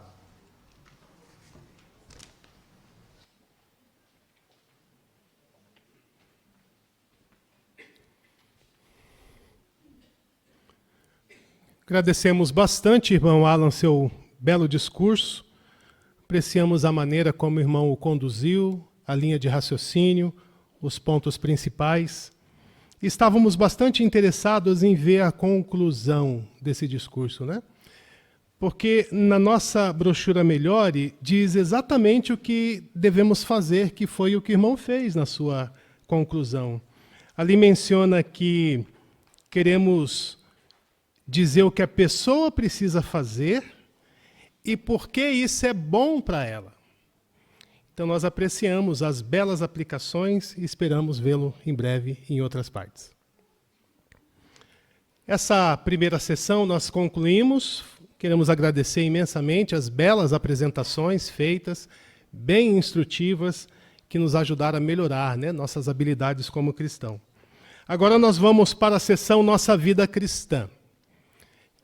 Agradecemos bastante, irmão Alan, seu belo discurso. Apreciamos a maneira como o irmão o conduziu, a linha de raciocínio, os pontos principais. Estávamos bastante interessados em ver a conclusão desse discurso, né? Porque na nossa brochura Melhore diz exatamente o que devemos fazer, que foi o que o irmão fez na sua conclusão. Ali menciona que queremos dizer o que a pessoa precisa fazer e por que isso é bom para ela. Então nós apreciamos as belas aplicações e esperamos vê-lo em breve em outras partes. Essa primeira sessão nós concluímos. Queremos agradecer imensamente as belas apresentações feitas, bem instrutivas, que nos ajudaram a melhorar, né, nossas habilidades como cristão. Agora nós vamos para a sessão Nossa Vida Cristã.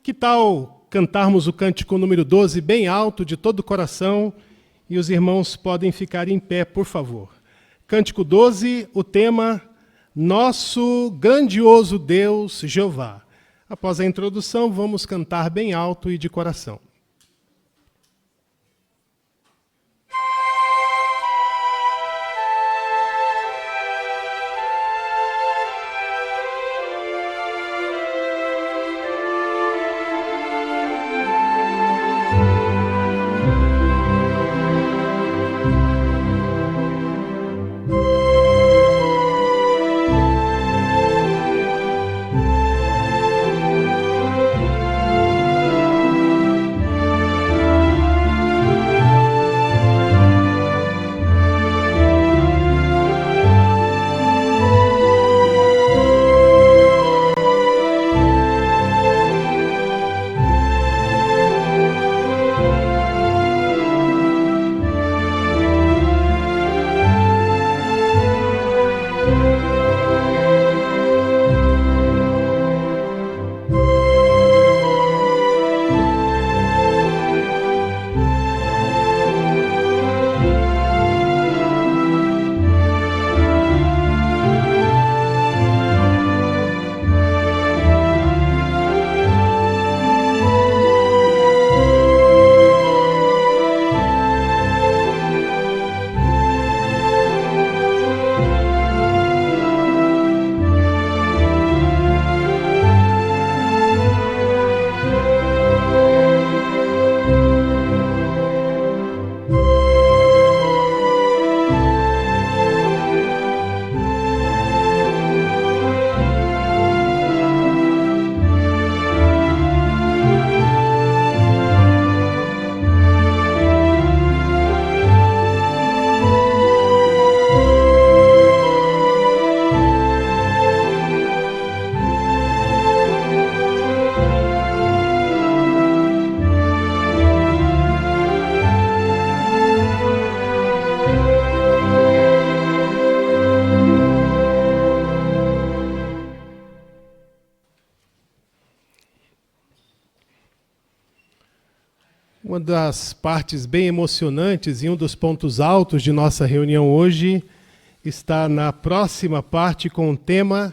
Que tal cantarmos o cântico número 12 bem alto, de todo o coração, e os irmãos podem ficar em pé, por favor. Cântico 12, o tema Nosso Grandioso Deus Jeová. Após a introdução, vamos cantar bem alto e de coração. Uma das partes bem emocionantes e um dos pontos altos de nossa reunião hoje está na próxima parte com o tema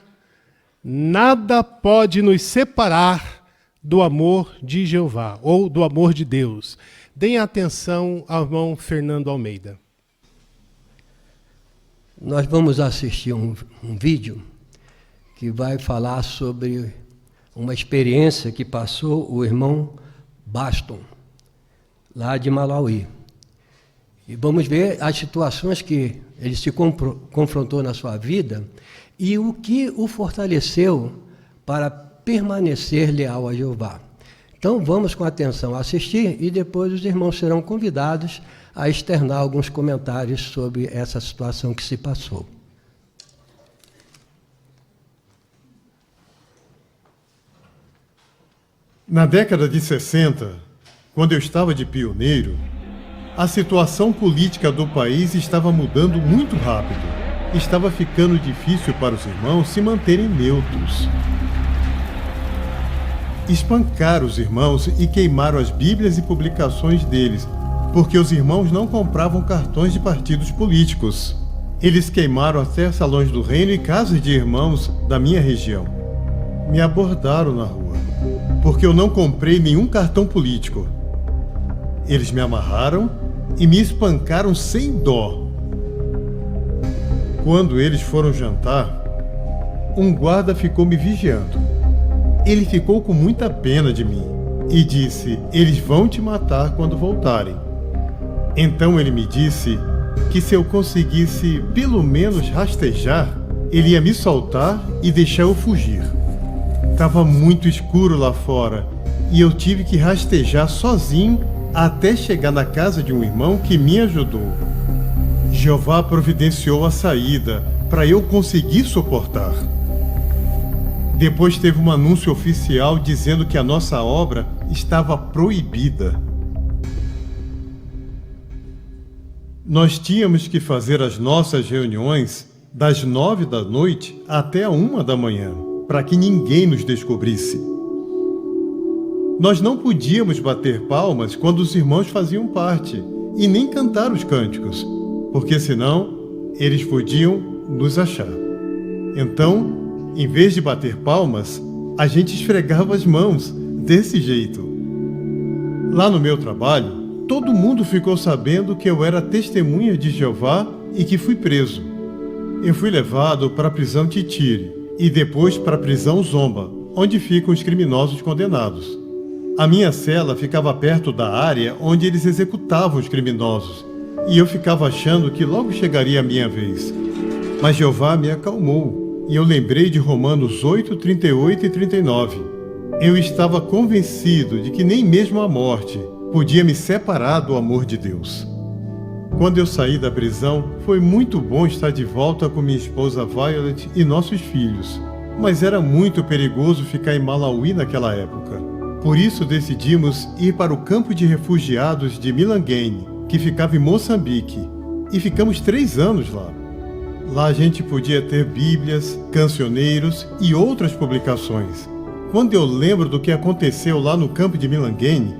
Nada pode nos separar do amor de Jeová, ou do amor de Deus. Deem atenção ao irmão Fernando Almeida. Nós vamos assistir um vídeo que vai falar sobre uma experiência que passou o irmão Baston, lá de Malawi. E vamos ver as situações que ele se confrontou na sua vida e o que o fortaleceu para permanecer leal a Jeová. Então vamos com atenção assistir e depois os irmãos serão convidados a externar alguns comentários sobre essa situação que se passou. Na década de 60, quando eu estava de pioneiro, a situação política do país estava mudando muito rápido. Estava ficando difícil para os irmãos se manterem neutros. Espancaram os irmãos e queimaram as Bíblias e publicações deles, porque os irmãos não compravam cartões de partidos políticos. Eles queimaram até salões do reino e casas de irmãos da minha região. Me abordaram na rua, porque eu não comprei nenhum cartão político. Eles me amarraram e me espancaram sem dó. Quando eles foram jantar, um guarda ficou me vigiando. Ele ficou com muita pena de mim e disse: eles vão te matar quando voltarem. Então ele me disse que se eu conseguisse pelo menos rastejar, ele ia me soltar e deixar eu fugir. Estava muito escuro lá fora e eu tive que rastejar sozinho até chegar na casa de um irmão que me ajudou. Jeová providenciou a saída para eu conseguir suportar. Depois teve um anúncio oficial dizendo que a nossa obra estava proibida. Nós tínhamos que fazer as nossas reuniões das 9 da noite até a 1 da manhã, para que ninguém nos descobrisse. Nós não podíamos bater palmas quando os irmãos faziam parte, e nem cantar os cânticos, porque senão eles podiam nos achar. Então, em vez de bater palmas, a gente esfregava as mãos, desse jeito. Lá no meu trabalho, todo mundo ficou sabendo que eu era testemunha de Jeová e que fui preso. Eu fui levado para a prisão Titire e depois para a prisão Zomba, onde ficam os criminosos condenados. A minha cela ficava perto da área onde eles executavam os criminosos, e eu ficava achando que logo chegaria a minha vez. Mas Jeová me acalmou, e eu lembrei de Romanos 8, 38 e 39. Eu estava convencido de que nem mesmo a morte podia me separar do amor de Deus. Quando eu saí da prisão, foi muito bom estar de volta com minha esposa Violet e nossos filhos, mas era muito perigoso ficar em Malawi naquela época. Por isso decidimos ir para o campo de refugiados de Milangeni, que ficava em Moçambique, e ficamos 3 anos lá. Lá a gente podia ter bíblias, cancioneiros e outras publicações. Quando eu lembro do que aconteceu lá no campo de Milangeni,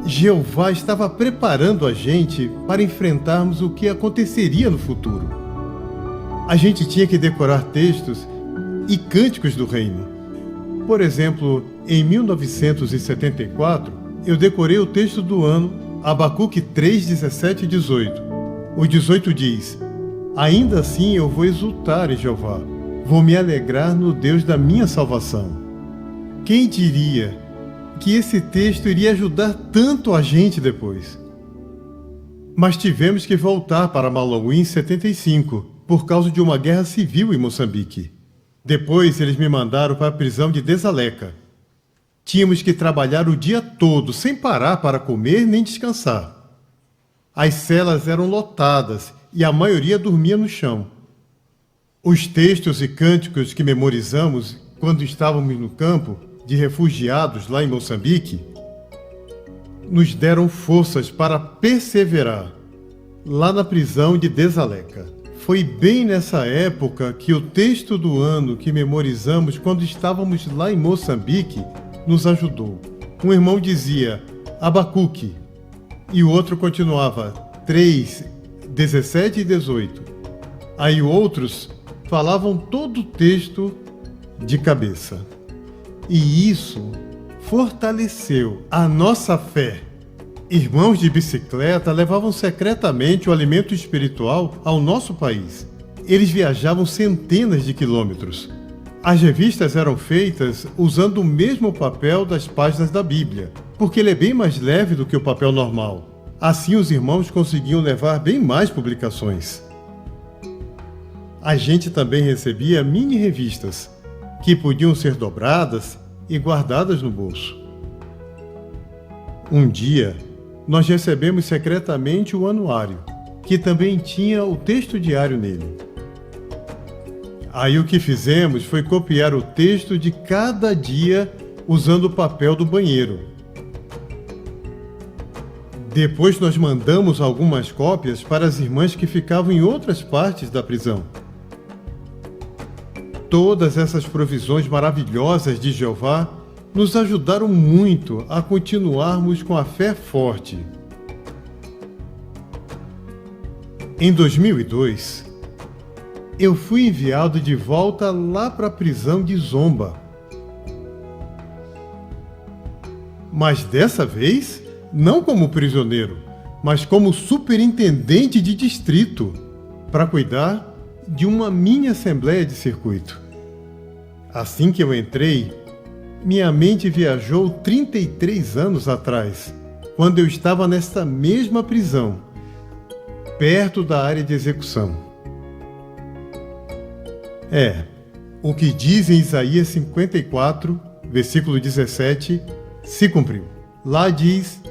Jeová estava preparando a gente para enfrentarmos o que aconteceria no futuro. A gente tinha que decorar textos e cânticos do reino. Por exemplo, em 1974, eu decorei o texto do ano, Abacuque 3, 17 e 18. O 18 diz: ainda assim eu vou exultar em Jeová, vou me alegrar no Deus da minha salvação. Quem diria que esse texto iria ajudar tanto a gente depois? Mas tivemos que voltar para Malawi em 75, por causa de uma guerra civil em Moçambique. Depois eles me mandaram para a prisão de Desaleka. Tínhamos que trabalhar o dia todo, sem parar para comer nem descansar. As celas eram lotadas e a maioria dormia no chão. Os textos e cânticos que memorizamos quando estávamos no campo de refugiados lá em Moçambique nos deram forças para perseverar lá na prisão de Desaleka. Foi bem nessa época que o texto do ano que memorizamos quando estávamos lá em Moçambique nos ajudou. Um irmão dizia: Abacuque, e o outro continuava 3, 17 e 18. Aí outros falavam todo o texto de cabeça. E isso fortaleceu a nossa fé. Irmãos de bicicleta levavam secretamente o alimento espiritual ao nosso país. Eles viajavam centenas de quilômetros. As revistas eram feitas usando o mesmo papel das páginas da Bíblia, porque ele é bem mais leve do que o papel normal. Assim, os irmãos conseguiam levar bem mais publicações. A gente também recebia mini-revistas, que podiam ser dobradas e guardadas no bolso. Um dia, nós recebemos secretamente o anuário, que também tinha o texto diário nele. Aí o que fizemos foi copiar o texto de cada dia usando o papel do banheiro. Depois nós mandamos algumas cópias para as irmãs que ficavam em outras partes da prisão. Todas essas provisões maravilhosas de Jeová nos ajudaram muito a continuarmos com a fé forte. Em 2002, eu fui enviado de volta lá para a prisão de Zomba. Mas dessa vez, não como prisioneiro, mas como superintendente de distrito, para cuidar de uma mini assembleia de circuito. Assim que eu entrei, minha mente viajou 33 anos atrás, quando eu estava nesta mesma prisão, perto da área de execução. O que diz em Isaías 54, versículo 17, se cumpriu. Lá diz: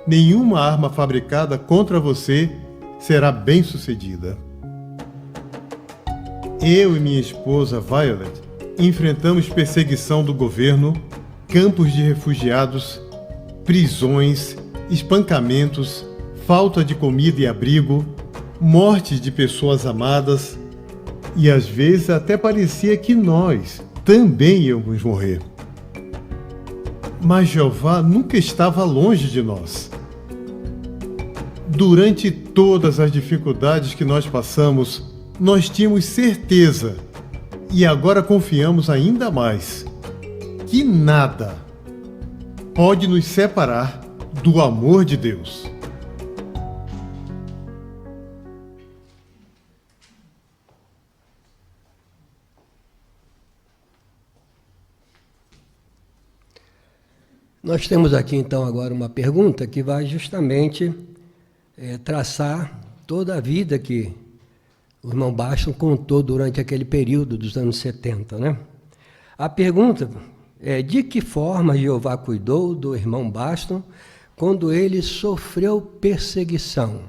nenhuma arma fabricada contra você será bem-sucedida. Eu e minha esposa Violet enfrentamos perseguição do governo, campos de refugiados, prisões, espancamentos, falta de comida e abrigo, mortes de pessoas amadas, e às vezes até parecia que nós também íamos morrer. Mas Jeová nunca estava longe de nós. Durante todas as dificuldades que nós passamos, nós tínhamos certeza, e agora confiamos ainda mais, que nada pode nos separar do amor de Deus. Nós temos aqui então agora uma pergunta que vai justamente traçar toda a vida que o irmão Baston contou durante aquele período dos anos 70, né? A pergunta é: de que forma Jeová cuidou do irmão Baston quando ele sofreu perseguição?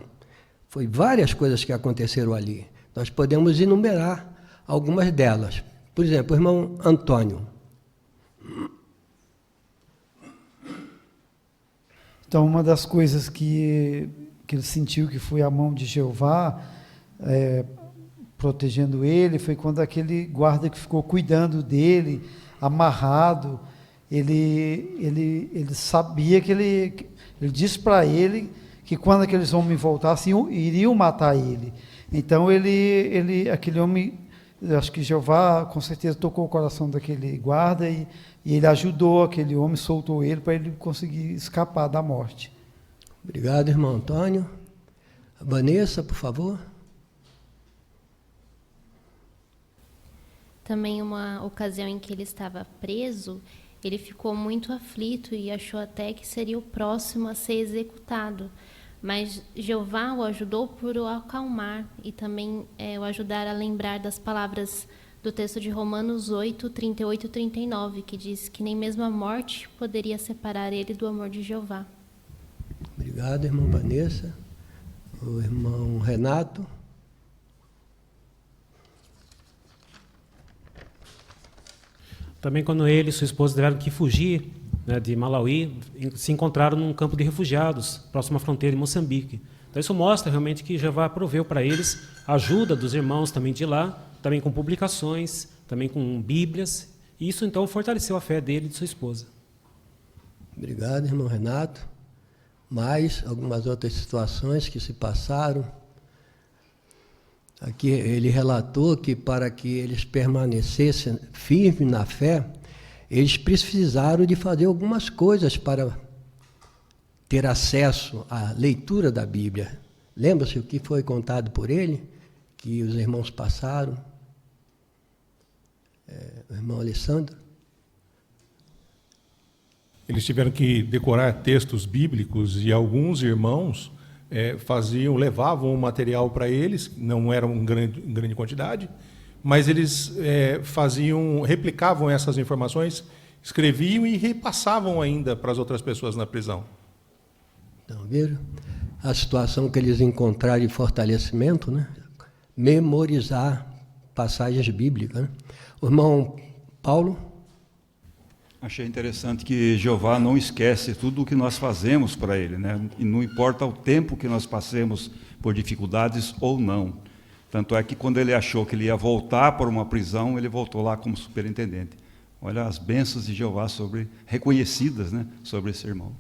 Foi várias coisas que aconteceram ali. Nós podemos enumerar algumas delas. Por exemplo, o irmão Antônio. Então, uma das coisas que ele sentiu que foi a mão de Jeová protegendo ele foi quando aquele guarda que ficou cuidando dele, amarrado, ele sabia que ele disse para ele que quando aqueles homens voltassem, iriam matar ele. Então, aquele homem, acho que Jeová com certeza tocou o coração daquele guarda e ele ajudou aquele homem, soltou ele para ele conseguir escapar da morte. Obrigado, irmão Antônio. Vanessa, por favor. Também uma ocasião em que ele estava preso, ele ficou muito aflito e achou até que seria o próximo a ser executado. Mas Jeová o ajudou por o acalmar e também o ajudar a lembrar das palavras do texto de Romanos 8, 38 e 39, que diz que nem mesmo a morte poderia separar ele do amor de Jeová. Obrigado, irmã Vanessa. O irmão Renato. Também quando ele e sua esposa tiveram que fugir, né, de Malawi, se encontraram num campo de refugiados, próximo à fronteira de Moçambique. Então isso mostra realmente que Jeová proveu para eles a ajuda dos irmãos também de lá, também com publicações, também com Bíblias, e isso então fortaleceu a fé dele e de sua esposa. Obrigado, irmão Renato. mais algumas outras situações que se passaram. Aqui ele relatou que para que eles permanecessem firmes na fé, eles precisaram de fazer algumas coisas para ter acesso à leitura da Bíblia. Lembra-se o que foi contado por ele, que os irmãos passaram? O irmão Alessandro? Eles tiveram que decorar textos bíblicos e alguns irmãos levavam o material para eles, não era em grande quantidade, mas eles replicavam essas informações, escreviam e repassavam ainda para as outras pessoas na prisão. Então, viram? A situação que eles encontraram de fortalecimento, né? Memorizar passagens bíblicas. Né? O irmão Paulo? Achei interessante que Jeová não esquece tudo o que nós fazemos para Ele, né? E não importa o tempo que nós passemos por dificuldades ou não. Tanto é que quando ele achou que ele ia voltar para uma prisão, ele voltou lá como superintendente. Olha as bênçãos de Jeová reconhecidas, né, sobre esse irmão.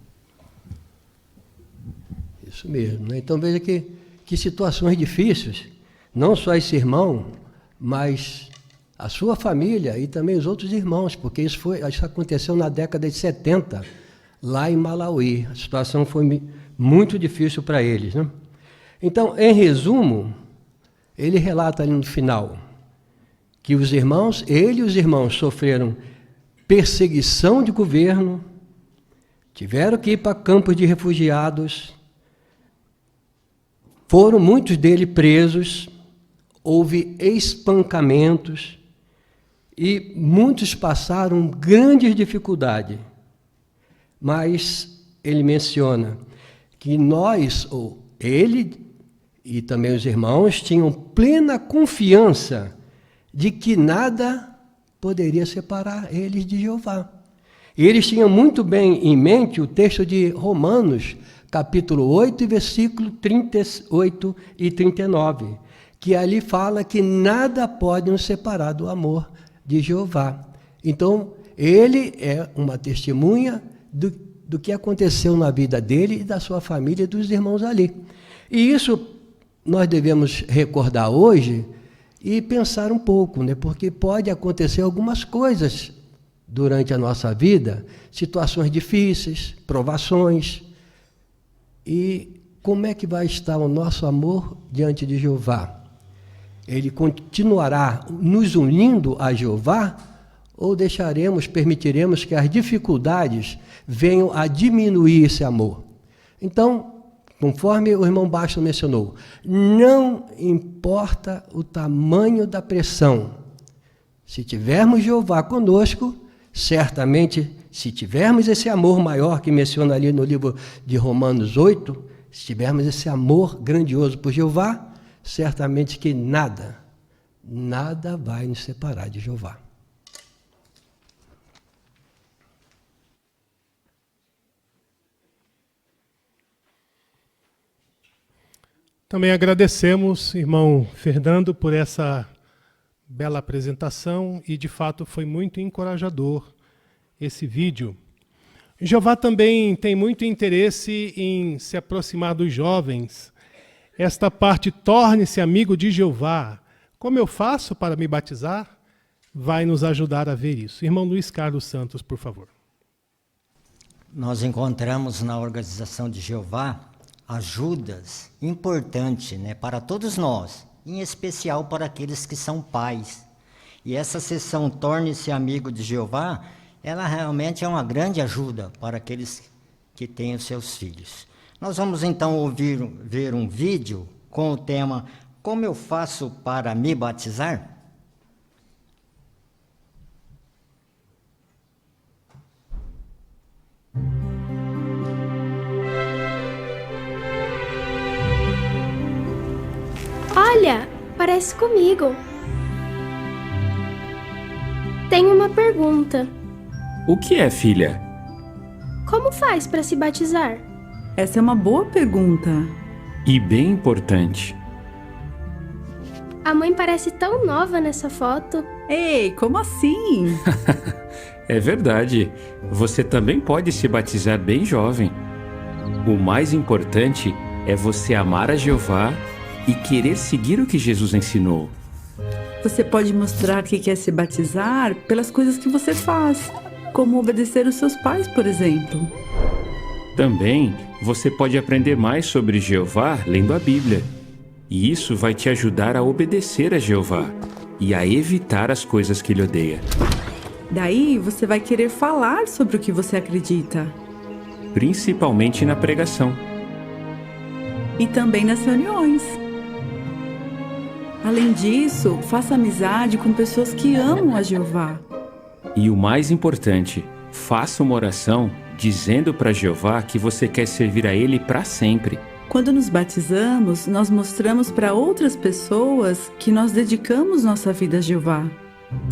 Isso mesmo. Né? Então veja que situações difíceis, não só esse irmão, mas a sua família e também os outros irmãos, porque isso aconteceu na década de 70, lá em Malawi. A situação foi muito difícil para eles. Né? Então, em resumo, ele relata ali no final que ele e os irmãos sofreram perseguição de governo, tiveram que ir para campos de refugiados, foram muitos deles presos, houve espancamentos, e muitos passaram grandes dificuldades. Mas ele menciona que nós, ou ele e também os irmãos, tinham plena confiança de que nada poderia separar eles de Jeová. E eles tinham muito bem em mente o texto de Romanos, capítulo 8, versículo 38 e 39, que ali fala que nada pode nos separar do amor de Jeová. Então, ele é uma testemunha do que aconteceu na vida dele e da sua família e dos irmãos ali. E isso nós devemos recordar hoje e pensar um pouco, né? Porque pode acontecer algumas coisas durante a nossa vida, situações difíceis, provações. E como é que vai estar o nosso amor diante de Jeová? Ele continuará nos unindo a Jeová ou permitiremos que as dificuldades venham a diminuir esse amor? Então, conforme o irmão Bastos mencionou, não importa o tamanho da pressão. Se tivermos Jeová conosco, certamente, se tivermos esse amor maior que menciona ali no livro de Romanos 8, se tivermos esse amor grandioso por Jeová, certamente que nada vai nos separar de Jeová. Também agradecemos, irmão Fernando, por essa bela apresentação e, de fato, foi muito encorajador esse vídeo. Jeová também tem muito interesse em se aproximar dos jovens. Esta parte, torne-se amigo de Jeová. Como eu faço para me batizar? Vai nos ajudar a ver isso. Irmão Luiz Carlos Santos, por favor. Nós encontramos na Organização de Jeová ajudas importantes, né, para todos nós, em especial para aqueles que são pais. E essa sessão Torne-se Amigo de Jeová, ela realmente é uma grande ajuda para aqueles que têm os seus filhos. Nós vamos então ver um vídeo com o tema Como eu faço para me batizar? Olha, parece comigo. Tenho uma pergunta. O que é, filha? Como faz para se batizar? Essa é uma boa pergunta. E bem importante. A mãe parece tão nova nessa foto. Ei, como assim? É verdade. Você também pode se batizar bem jovem. O mais importante é você amar a Jeová e querer seguir o que Jesus ensinou. Você pode mostrar que quer se batizar pelas coisas que você faz, como obedecer os seus pais, por exemplo. Também você pode aprender mais sobre Jeová lendo a Bíblia. E isso vai te ajudar a obedecer a Jeová e a evitar as coisas que ele odeia. Daí você vai querer falar sobre o que você acredita. Principalmente na pregação. E também nas reuniões. Além disso, faça amizade com pessoas que amam a Jeová. E o mais importante, faça uma oração dizendo para Jeová que você quer servir a Ele para sempre. Quando nos batizamos, nós mostramos para outras pessoas que nós dedicamos nossa vida a Jeová.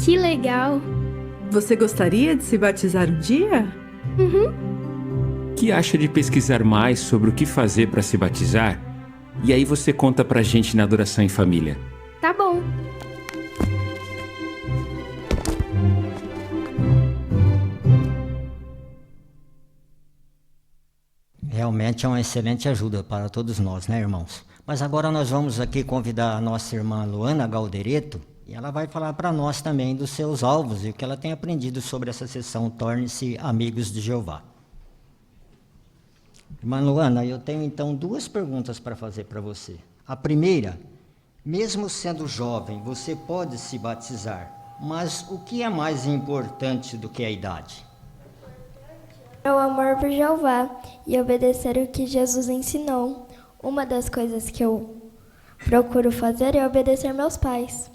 Que legal! Você gostaria de se batizar um dia? O que acha de pesquisar mais sobre o que fazer para se batizar? E aí você conta pra gente na Adoração em Família. Tá bom. Realmente é uma excelente ajuda para todos nós, né, irmãos? Mas agora nós vamos aqui convidar a nossa irmã Luana Galdereto, e ela vai falar para nós também dos seus alvos e o que ela tem aprendido sobre essa sessão Torne-se Amigos de Jeová. Irmã Luana, eu tenho então 2 perguntas para fazer para você. A primeira, mesmo sendo jovem, você pode se batizar, mas o que é mais importante do que a idade? É o amor por Jeová e obedecer o que Jesus ensinou. Uma das coisas que eu procuro fazer é obedecer meus pais.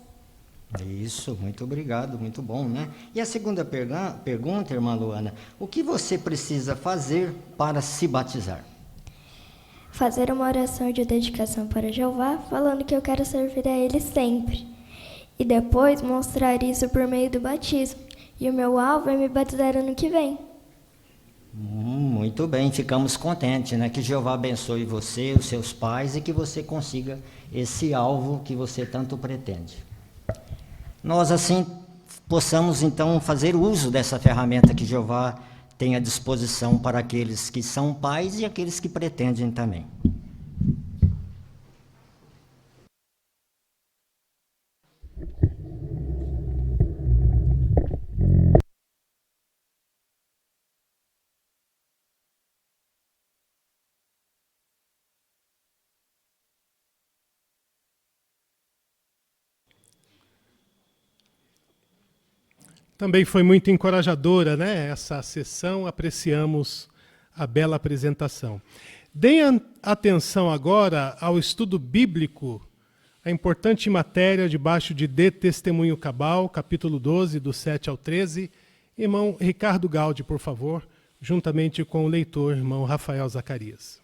Isso, muito obrigado, muito bom, né? E a segunda pergunta, irmã Luana, o que você precisa fazer para se batizar? Fazer uma oração de dedicação para Jeová, falando que eu quero servir a Ele sempre. E depois mostrar isso por meio do batismo. E o meu alvo é me batizar ano que vem. Muito bem, ficamos contentes, né? Que Jeová abençoe você, os seus pais e que você consiga esse alvo que você tanto pretende. Nós assim possamos então fazer uso dessa ferramenta que Jeová tem à disposição para aqueles que são pais e aqueles que pretendem também. Também foi muito encorajadora, né, essa sessão, apreciamos a bela apresentação. Deem atenção agora ao estudo bíblico, a importante matéria debaixo de Testemunho Cabal, capítulo 12, do 7 ao 13. Irmão Ricardo Gaudi, por favor, juntamente com o leitor, irmão Rafael Zacarias.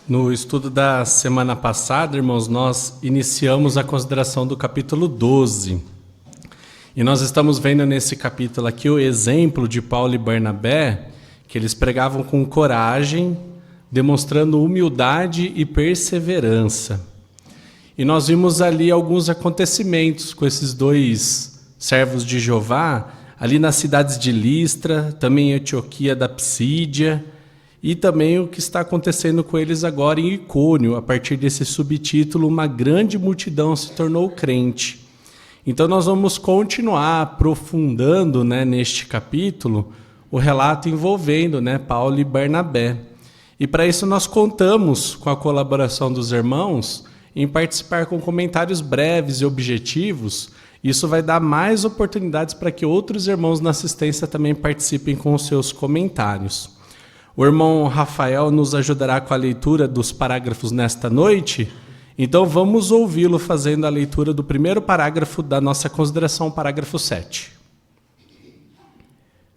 No estudo da semana passada, irmãos, nós iniciamos a consideração do capítulo 12. E nós estamos vendo nesse capítulo aqui o exemplo de Paulo e Barnabé, que eles pregavam com coragem, demonstrando humildade e perseverança. E nós vimos ali alguns acontecimentos com esses 2 servos de Jeová, ali nas cidades de Listra, também em Antioquia da Psídia, e também o que está acontecendo com eles agora em Icônio, a partir desse subtítulo, uma grande multidão se tornou crente. Então nós vamos continuar aprofundando, né, neste capítulo o relato envolvendo, né, Paulo e Barnabé. E para isso nós contamos com a colaboração dos irmãos em participar com comentários breves e objetivos. Isso vai dar mais oportunidades para que outros irmãos na assistência também participem com os seus comentários. O irmão Rafael nos ajudará com a leitura dos parágrafos nesta noite, então vamos ouvi-lo fazendo a leitura do primeiro parágrafo da nossa consideração, parágrafo 7.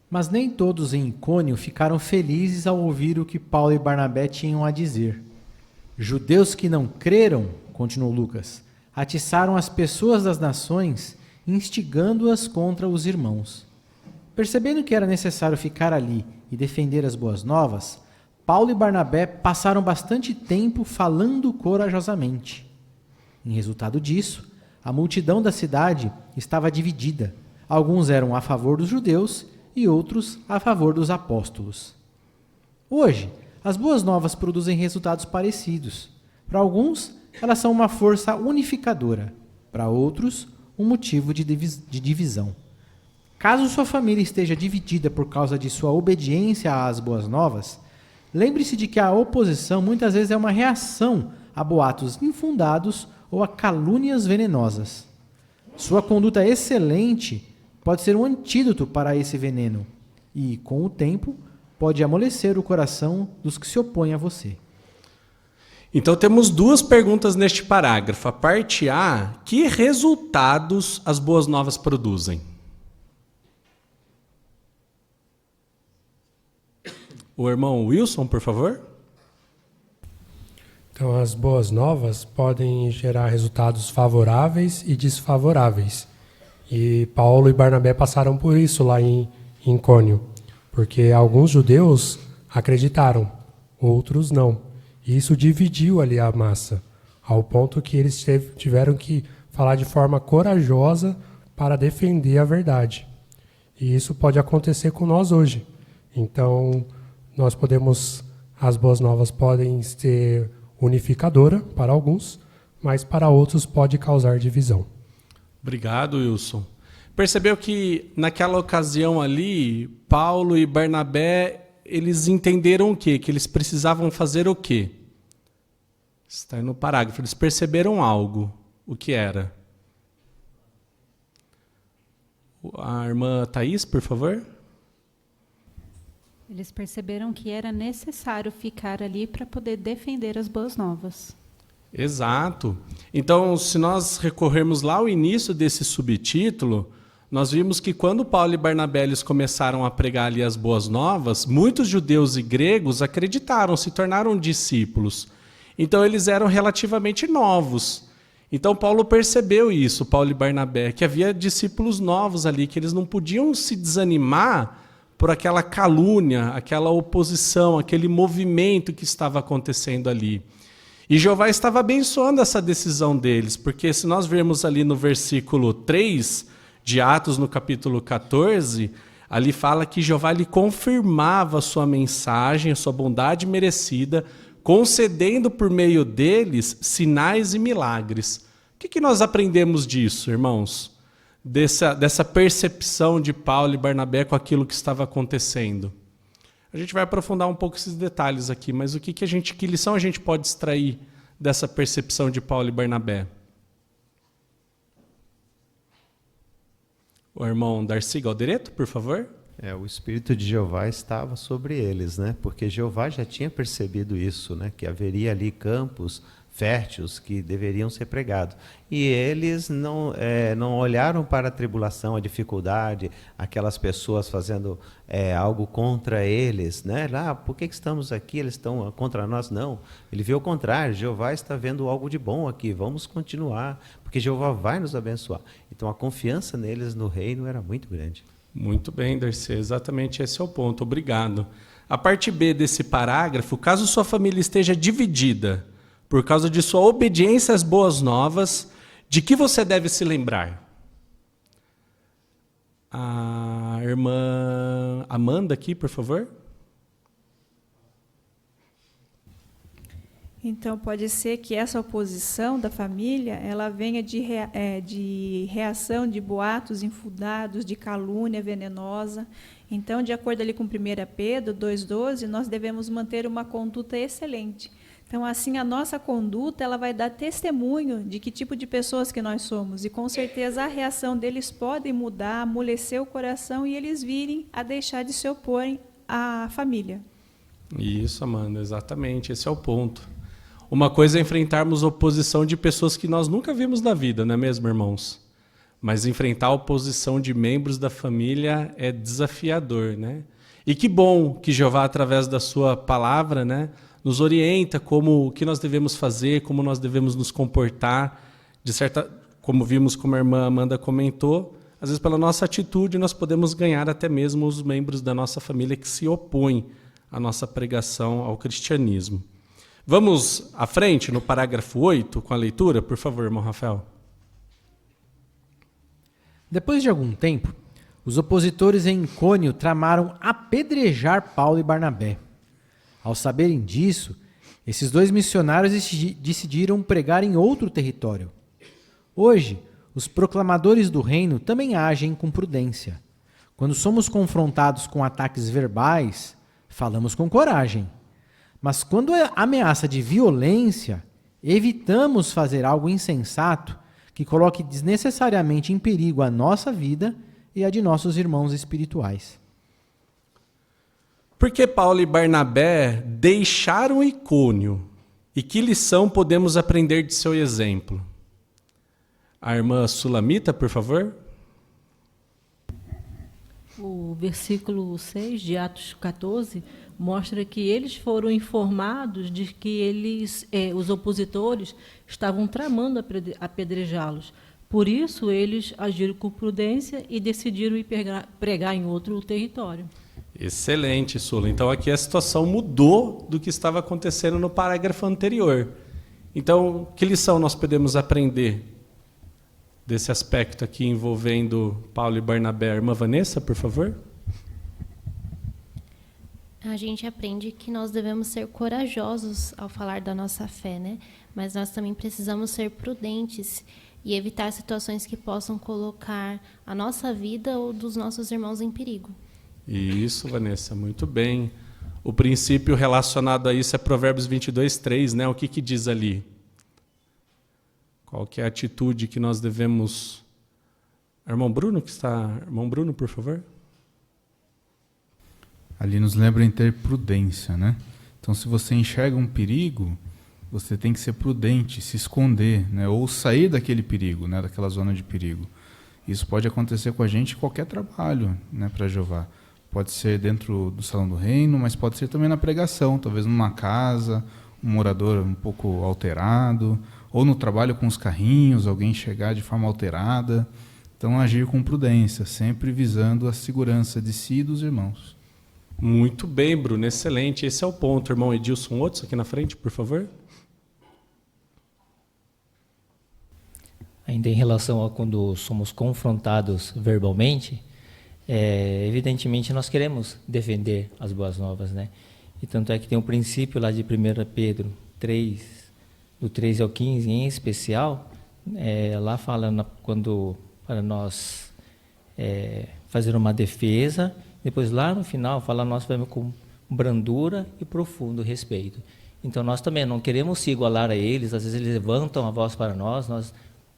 Mas nem todos em Icônio ficaram felizes ao ouvir o que Paulo e Barnabé tinham a dizer. Judeus que não creram, continuou Lucas, atiçaram as pessoas das nações, instigando-as contra os irmãos. Percebendo que era necessário ficar ali e defender as boas novas, Paulo e Barnabé passaram bastante tempo falando corajosamente. Em resultado disso, a multidão da cidade estava dividida. Alguns eram a favor dos judeus e outros a favor dos apóstolos. Hoje, as boas novas produzem resultados parecidos. Para alguns, elas são uma força unificadora. Para outros, um motivo de divisão. Caso sua família esteja dividida por causa de sua obediência às boas novas, lembre-se de que a oposição muitas vezes é uma reação a boatos infundados ou a calúnias venenosas. Sua conduta excelente pode ser um antídoto para esse veneno e, com o tempo, pode amolecer o coração dos que se opõem a você. Então temos duas perguntas neste parágrafo. A parte A, que resultados as boas novas produzem? O irmão Wilson, por favor. Então, as boas novas podem gerar resultados favoráveis e desfavoráveis. E Paulo e Barnabé passaram por isso lá em Icônio, porque alguns judeus acreditaram, outros não. E isso dividiu ali a massa, ao ponto que eles tiveram que falar de forma corajosa para defender a verdade. E isso pode acontecer com nós hoje. Então, as boas novas podem ser unificadora para alguns, mas para outros pode causar divisão. Obrigado, Wilson. Percebeu que naquela ocasião ali, Paulo e Barnabé, eles entenderam o quê? Que eles precisavam fazer o quê? Está no parágrafo. Eles perceberam algo. O que era? A irmã Thaís, por favor. Eles perceberam que era necessário ficar ali para poder defender as boas novas. Exato. Então, se nós recorrermos lá ao início desse subtítulo, nós vimos que quando Paulo e Barnabé eles começaram a pregar ali as boas novas, muitos judeus e gregos acreditaram, se tornaram discípulos. Então, eles eram relativamente novos. Então, Paulo percebeu isso, Paulo e Barnabé, que havia discípulos novos ali, que eles não podiam se desanimar por aquela calúnia, aquela oposição, aquele movimento que estava acontecendo ali. E Jeová estava abençoando essa decisão deles, porque se nós vermos ali no versículo 3 de Atos, no capítulo 14, ali fala que Jeová lhe confirmava a sua mensagem, a sua bondade merecida, concedendo por meio deles sinais e milagres. O que nós aprendemos disso, irmãos? Dessa percepção de Paulo e Barnabé com aquilo que estava acontecendo. A gente vai aprofundar um pouco esses detalhes aqui, mas que lição a gente pode extrair dessa percepção de Paulo e Barnabé? O irmão Darcy Galdereto, por favor. O Espírito de Jeová estava sobre eles, né? Porque Jeová já tinha percebido isso, né? Que haveria ali campos férteis que deveriam ser pregados. E eles não olharam para a tribulação, a dificuldade, aquelas pessoas fazendo algo contra eles, né? Por que estamos aqui? Eles estão contra nós? Não. Ele viu o contrário, Jeová está vendo algo de bom aqui, vamos continuar, porque Jeová vai nos abençoar. Então a confiança neles no reino era muito grande. Muito bem, Darcy, exatamente esse é o ponto, obrigado. A parte B desse parágrafo, caso sua família esteja dividida por causa de sua obediência às boas novas, de que você deve se lembrar? A irmã Amanda aqui, por favor. Então, pode ser que essa oposição da família ela venha de reação de boatos infundados, de calúnia venenosa. Então, de acordo ali com 1 Pedro 2,12, nós devemos manter uma conduta excelente. Então, assim, a nossa conduta ela vai dar testemunho de que tipo de pessoas que nós somos. E, com certeza, a reação deles pode mudar, amolecer o coração e eles virem a deixar de se oporem à família. Isso, Amanda, exatamente, esse é o ponto. Uma coisa é enfrentarmos oposição de pessoas que nós nunca vimos na vida, não é mesmo, irmãos? Mas enfrentar a oposição de membros da família é desafiador, né? E que bom que Jeová, através da sua palavra, né, nos orienta o que nós devemos fazer, como nós devemos nos comportar. Como vimos, como a irmã Amanda comentou, às vezes pela nossa atitude nós podemos ganhar até mesmo os membros da nossa família que se opõem à nossa pregação ao cristianismo. Vamos à frente, no parágrafo 8, com a leitura, por favor, irmão Rafael. Depois de algum tempo, os opositores em Icônio tramaram apedrejar Paulo e Barnabé. Ao saberem disso, esses dois missionários decidiram pregar em outro território. Hoje, os proclamadores do reino também agem com prudência. Quando somos confrontados com ataques verbais, falamos com coragem. Mas quando é ameaça de violência, evitamos fazer algo insensato que coloque desnecessariamente em perigo a nossa vida e a de nossos irmãos espirituais. Por que Paulo e Barnabé deixaram Icônio? E que lição podemos aprender de seu exemplo? A irmã Sulamita, por favor. O versículo 6 de Atos 14 mostra que eles foram informados de que os opositores estavam tramando apedrejá-los. Por isso, eles agiram com prudência e decidiram ir pregar em outro território. Excelente, Sula. Então aqui a situação mudou do que estava acontecendo no parágrafo anterior. Então, que lição nós podemos aprender desse aspecto aqui envolvendo Paulo e Barnabé? Irmã Vanessa, por favor. A gente aprende que nós devemos ser corajosos ao falar da nossa fé, né? Mas nós também precisamos ser prudentes e evitar situações que possam colocar a nossa vida ou dos nossos irmãos em perigo. Isso, Vanessa, muito bem. O princípio relacionado a isso é Provérbios 22:3, né? O que diz ali? Qual que é a atitude que nós devemos... Irmão Bruno, Irmão Bruno, por favor. Ali nos lembra em ter prudência, né? Então, se você enxerga um perigo, você tem que ser prudente, se esconder, né? Ou sair daquele perigo, né? Daquela zona de perigo. Isso pode acontecer com a gente em qualquer trabalho, né? Para Jeová. Pode ser dentro do salão do reino, mas pode ser também na pregação, talvez numa casa, um morador um pouco alterado, ou no trabalho com os carrinhos, alguém chegar de forma alterada. Então, agir com prudência, sempre visando a segurança de si e dos irmãos. Muito bem, Bruno, excelente. Esse é o ponto. Irmão Edilson Otos, aqui na frente, por favor. Ainda em relação a quando somos confrontados verbalmente, evidentemente nós queremos defender as boas novas, né? E tanto é que tem um princípio lá de 1 Pedro 3, do 3 ao 15 em especial, lá falando quando para nós fazer uma defesa. Depois, lá no final, fala nós vamos com brandura e profundo respeito. Então, nós também não queremos se igualar a eles. Às vezes, eles levantam a voz para nós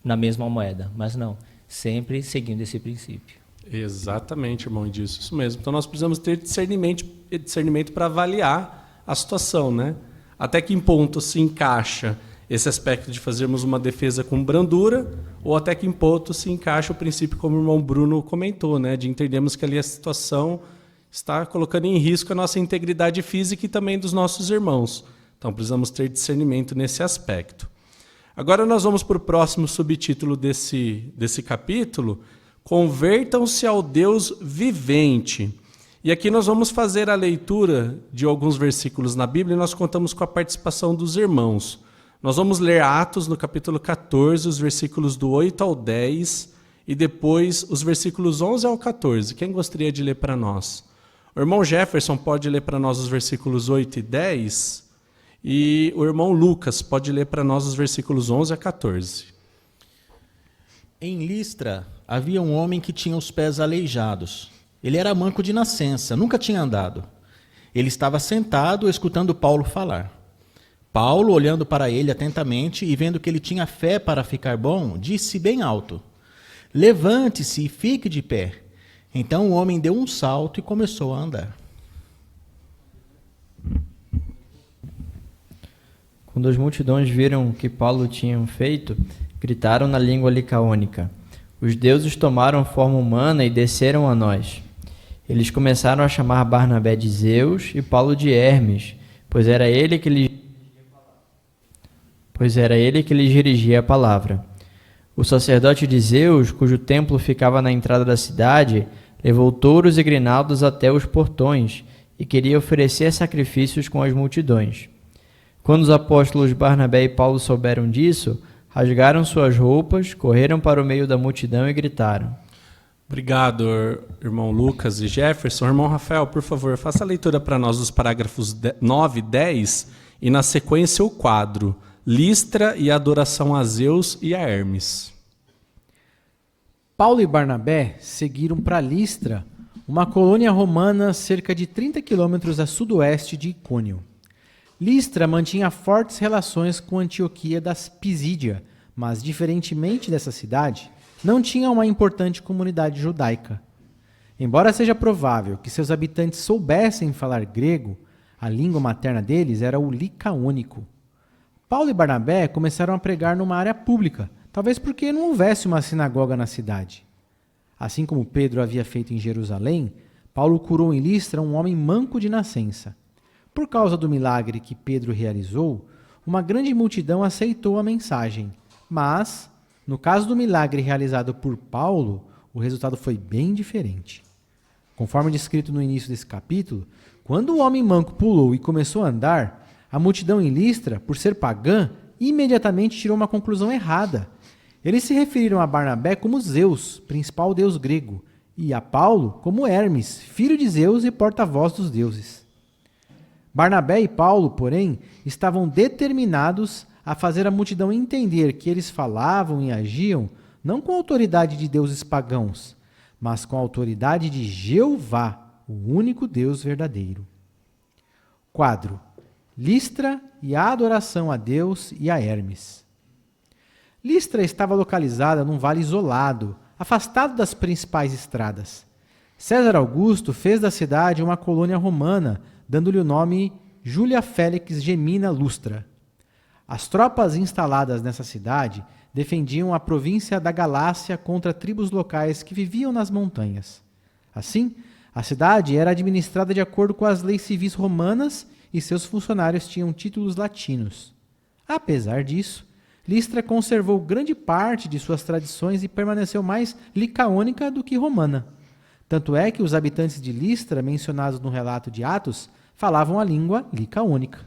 na mesma moeda. Mas não, sempre seguindo esse princípio. Exatamente, irmão, disso. Isso mesmo. Então, nós precisamos ter discernimento para avaliar a situação, né? Até que ponto se encaixa esse aspecto de fazermos uma defesa com brandura, ou até que ponto se encaixa o princípio, como o irmão Bruno comentou, né, de entendermos que ali a situação está colocando em risco a nossa integridade física e também dos nossos irmãos. Então, precisamos ter discernimento nesse aspecto. Agora nós vamos para o próximo subtítulo desse capítulo, Convertam-se ao Deus vivente. E aqui nós vamos fazer a leitura de alguns versículos na Bíblia e nós contamos com a participação dos irmãos. Nós vamos ler Atos no capítulo 14, os versículos do 8 ao 10 e depois os versículos 11 ao 14. Quem gostaria de ler para nós? O irmão Jefferson pode ler para nós os versículos 8 e 10 e o irmão Lucas pode ler para nós os versículos 11 a 14. Em Listra havia um homem que tinha os pés aleijados. Ele era manco de nascença, nunca tinha andado. Ele estava sentado escutando Paulo falar. Paulo, olhando para ele atentamente e vendo que ele tinha fé para ficar bom, disse bem alto: levante-se e fique de pé. Então o homem deu um salto e começou a andar. Quando as multidões viram o que Paulo tinha feito, gritaram na língua licaônica: os deuses tomaram forma humana e desceram a nós. Eles começaram a chamar Barnabé de Zeus e Paulo de Hermes, pois era ele que lhes dirigia a palavra. O sacerdote de Zeus, cujo templo ficava na entrada da cidade, levou touros e grinaldos até os portões e queria oferecer sacrifícios com as multidões. Quando os apóstolos Barnabé e Paulo souberam disso, rasgaram suas roupas, correram para o meio da multidão e gritaram. Obrigado, irmão Lucas e Jefferson. Irmão Rafael, por favor, faça a leitura para nós dos parágrafos 9 e 10 e, na sequência, o quadro Listra e adoração a Zeus e a Hermes. Paulo e Barnabé seguiram para Listra, uma colônia romana cerca de 30 quilômetros a sudoeste de Icônio. Listra mantinha fortes relações com Antioquia da Pisídia, mas, diferentemente dessa cidade, não tinha uma importante comunidade judaica. Embora seja provável que seus habitantes soubessem falar grego, a língua materna deles era o licaônico. Paulo e Barnabé começaram a pregar numa área pública, talvez porque não houvesse uma sinagoga na cidade. Assim como Pedro havia feito em Jerusalém, Paulo curou em Listra um homem manco de nascença. Por causa do milagre que Pedro realizou, uma grande multidão aceitou a mensagem, mas, no caso do milagre realizado por Paulo, o resultado foi bem diferente. Conforme descrito no início desse capítulo, quando o homem manco pulou e começou a andar, a multidão em Listra, por ser pagã, imediatamente tirou uma conclusão errada. Eles se referiram a Barnabé como Zeus, principal deus grego, e a Paulo como Hermes, filho de Zeus e porta-voz dos deuses. Barnabé e Paulo, porém, estavam determinados a fazer a multidão entender que eles falavam e agiam não com a autoridade de deuses pagãos, mas com a autoridade de Jeová, o único Deus verdadeiro. Quadro: Listra e a adoração a Deus e a Hermes. Listra estava localizada num vale isolado, afastado das principais estradas. César Augusto fez da cidade uma colônia romana, dando-lhe o nome Julia Felix Gemina Lustra. As tropas instaladas nessa cidade defendiam a província da Galácia contra tribos locais que viviam nas montanhas. Assim, a cidade era administrada de acordo com as leis civis romanas e seus funcionários tinham títulos latinos. Apesar disso, Listra conservou grande parte de suas tradições e permaneceu mais licaônica do que romana. Tanto é que os habitantes de Listra, mencionados no relato de Atos, falavam a língua licaônica.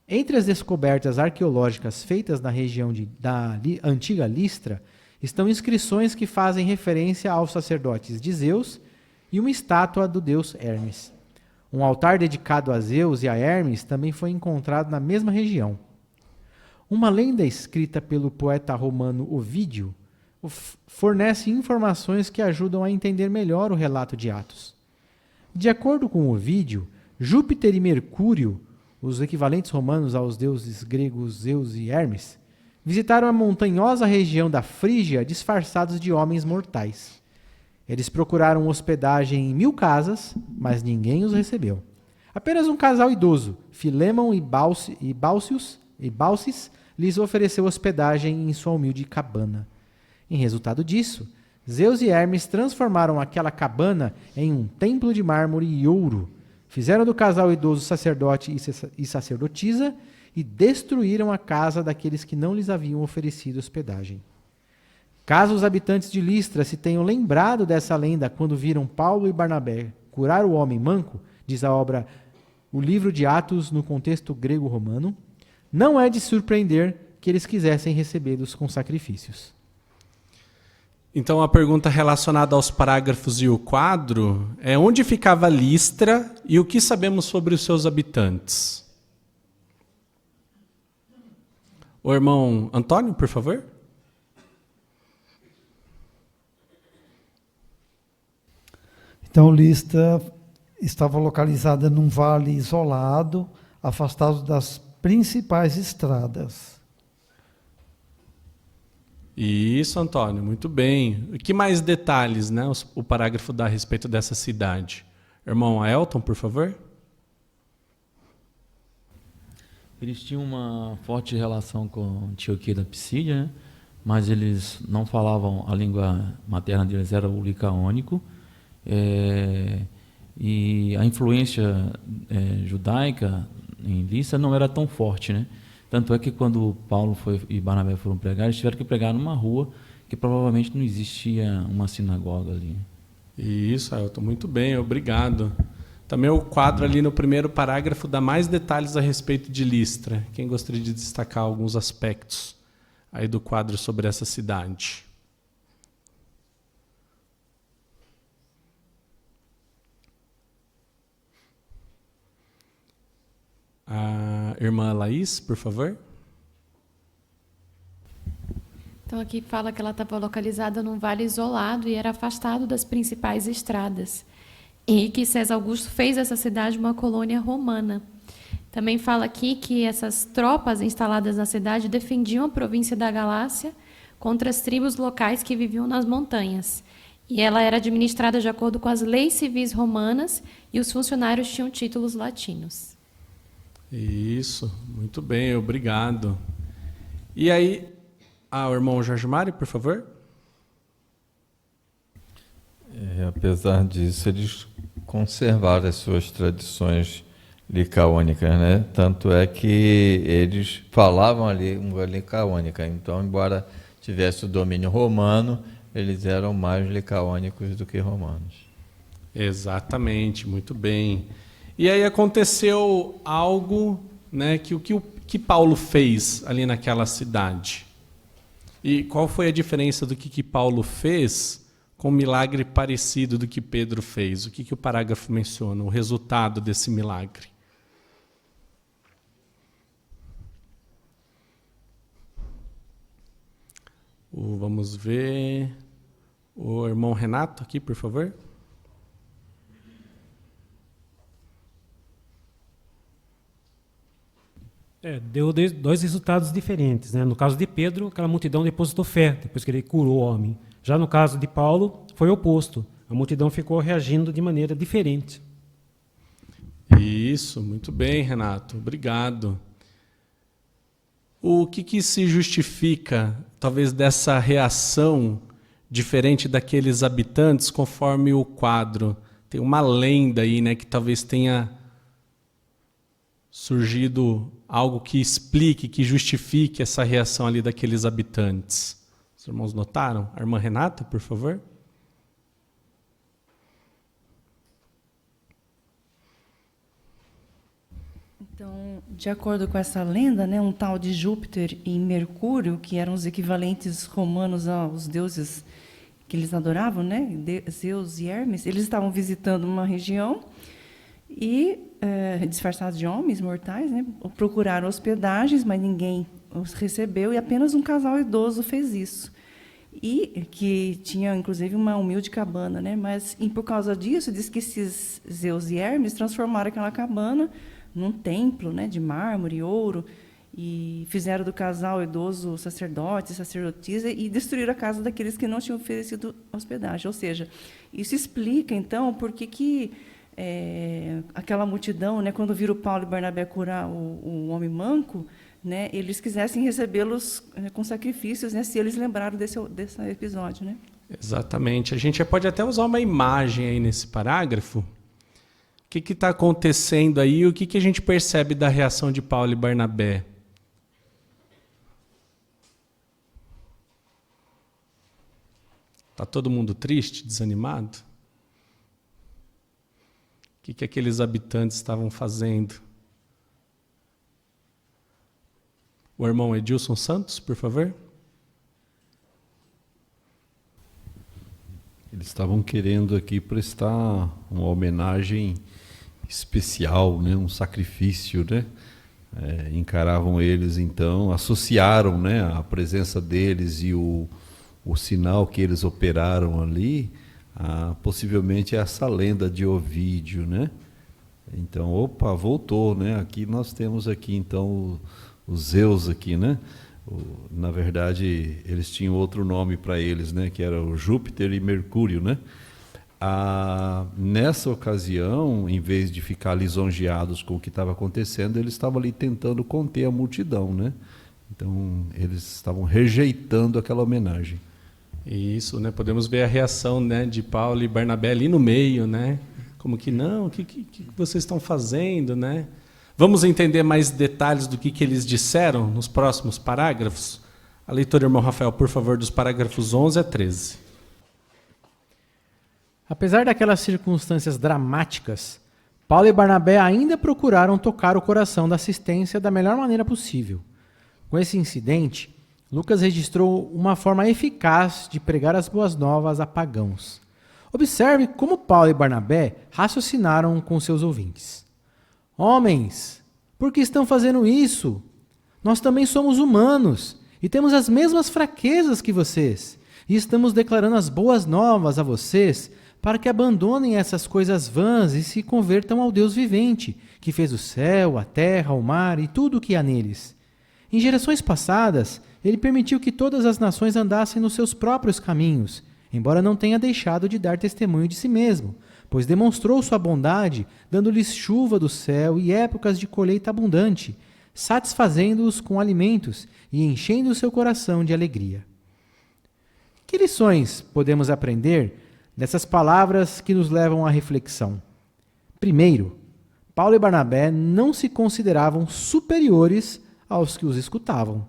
Entre as descobertas arqueológicas feitas na região da antiga Listra, estão inscrições que fazem referência aos sacerdotes de Zeus e uma estátua do deus Hermes. Um altar dedicado a Zeus e a Hermes também foi encontrado na mesma região. Uma lenda escrita pelo poeta romano Ovídio fornece informações que ajudam a entender melhor o relato de Atos. De acordo com Ovídio, Júpiter e Mercúrio, os equivalentes romanos aos deuses gregos Zeus e Hermes, visitaram a montanhosa região da Frígia disfarçados de homens mortais. Eles procuraram hospedagem em 1000 casas, mas ninguém os recebeu. Apenas um casal idoso, Filemon e Baucis, lhes ofereceu hospedagem em sua humilde cabana. Em resultado disso, Zeus e Hermes transformaram aquela cabana em um templo de mármore e ouro, fizeram do casal idoso sacerdote e sacerdotisa e destruíram a casa daqueles que não lhes haviam oferecido hospedagem. Caso os habitantes de Listra se tenham lembrado dessa lenda quando viram Paulo e Barnabé curar o homem manco, diz a obra O Livro de Atos no contexto grego-romano, não é de surpreender que eles quisessem recebê-los com sacrifícios. Então, a pergunta relacionada aos parágrafos e o quadro é: onde ficava Listra e o que sabemos sobre os seus habitantes? O irmão Antônio, por favor. Então, Listra estava localizada num vale isolado, afastado das principais estradas. Isso, Antônio, muito bem. E que mais detalhes, né, o parágrafo dá a respeito dessa cidade? Irmão Aelton, por favor. Eles tinham uma forte relação com Antioquia da Pisídia, né? Mas eles não falavam, a língua materna deles era o licaônico, e a influência judaica em Listra não era tão forte, né? Tanto é que quando Paulo e Barnabé foram pregar, eles tiveram que pregar numa rua que provavelmente não existia uma sinagoga ali. Isso, Aelton, muito bem, obrigado. Também o quadro ali no primeiro parágrafo dá mais detalhes a respeito de Listra. Quem gostaria de destacar alguns aspectos aí do quadro sobre essa cidade? A irmã Laís, por favor. Então aqui fala que ela estava localizada num vale isolado e era afastado das principais estradas. E que César Augusto fez essa cidade uma colônia romana. Também fala aqui que essas tropas instaladas na cidade defendiam a província da Galácia contra as tribos locais que viviam nas montanhas. E ela era administrada de acordo com as leis civis romanas e os funcionários tinham títulos latinos. Isso, muito bem, obrigado. E aí, o irmão Jorge Mário, por favor. Apesar disso, eles conservaram as suas tradições licaônicas, né? Tanto é que eles falavam a língua licaônica. Então, embora tivesse o domínio romano, eles eram mais licaônicos do que romanos. Exatamente, muito bem. E aí aconteceu algo, né, que o que Paulo fez ali naquela cidade. E qual foi a diferença do que Paulo fez com um milagre parecido do que Pedro fez? O que o parágrafo menciona, o resultado desse milagre? Vamos ver. O irmão Renato aqui, por favor. Deu dois resultados diferentes, né? No caso de Pedro, aquela multidão depositou fé, depois que ele curou o homem. Já no caso de Paulo, foi o oposto. A multidão ficou reagindo de maneira diferente. Isso, muito bem, Renato. Obrigado. O que se justifica, talvez, dessa reação diferente daqueles habitantes, conforme o quadro? Tem uma lenda aí, né, que talvez tenha surgido algo que explique, que justifique essa reação ali daqueles habitantes. Os irmãos notaram? A irmã Renata, por favor. Então, de acordo com essa lenda, né, um tal de Júpiter e Mercúrio, que eram os equivalentes romanos aos deuses que eles adoravam, né, Zeus e Hermes, eles estavam visitando uma região e, disfarçados de homens mortais, né, procuraram hospedagens, mas ninguém os recebeu e apenas um casal idoso fez isso. E que tinha, inclusive, uma humilde cabana, né, mas por causa disso, diz que esses Zeus e Hermes transformaram aquela cabana num templo, né, de mármore e ouro, e fizeram do casal idoso sacerdote, sacerdotisa, e destruíram a casa daqueles que não tinham oferecido hospedagem. Ou seja, isso explica, então, por que aquela multidão, né, quando viram Paulo e Barnabé curar o homem manco, né, eles quisessem recebê-los com sacrifícios, né, se eles lembraram desse episódio. Né? Exatamente. A gente pode até usar uma imagem aí nesse parágrafo. O que está acontecendo aí? O que a gente percebe da reação de Paulo e Barnabé? Está todo mundo triste, desanimado? O que aqueles habitantes estavam fazendo? O irmão Edilson Santos, por favor. Eles estavam querendo aqui prestar uma homenagem especial, né, um sacrifício, né? Encaravam eles, então, associaram, né, a presença deles e o sinal que eles operaram ali, possivelmente essa lenda de Ovídio, né? Então, opa, voltou, né? Aqui nós temos aqui então os Zeus aqui, né? Na verdade, eles tinham outro nome para eles, né? Que era o Júpiter e Mercúrio, né? Nessa ocasião, em vez de ficar lisonjeados com o que estava acontecendo, eles estavam ali tentando conter a multidão, né? Então, eles estavam rejeitando aquela homenagem. Isso, né? Podemos ver a reação, né, de Paulo e Barnabé ali no meio, né? Como que não, o que vocês estão fazendo, né? Vamos entender mais detalhes do que eles disseram nos próximos parágrafos? A leitura, irmão Rafael, por favor, dos parágrafos 11 a 13. Apesar daquelas circunstâncias dramáticas, Paulo e Barnabé ainda procuraram tocar o coração da assistência da melhor maneira possível. Com esse incidente, Lucas registrou uma forma eficaz de pregar as boas novas a pagãos. Observe como Paulo e Barnabé raciocinaram com seus ouvintes. Homens, por que estão fazendo isso? Nós também somos humanos e temos as mesmas fraquezas que vocês. E estamos declarando as boas novas a vocês para que abandonem essas coisas vãs e se convertam ao Deus vivente, que fez o céu, a terra, o mar e tudo o que há neles. Em gerações passadas, ele permitiu que todas as nações andassem nos seus próprios caminhos, embora não tenha deixado de dar testemunho de si mesmo, pois demonstrou sua bondade, dando-lhes chuva do céu e épocas de colheita abundante, satisfazendo-os com alimentos e enchendo o seu coração de alegria. Que lições podemos aprender dessas palavras que nos levam à reflexão? Primeiro, Paulo e Barnabé não se consideravam superiores aos que os escutavam.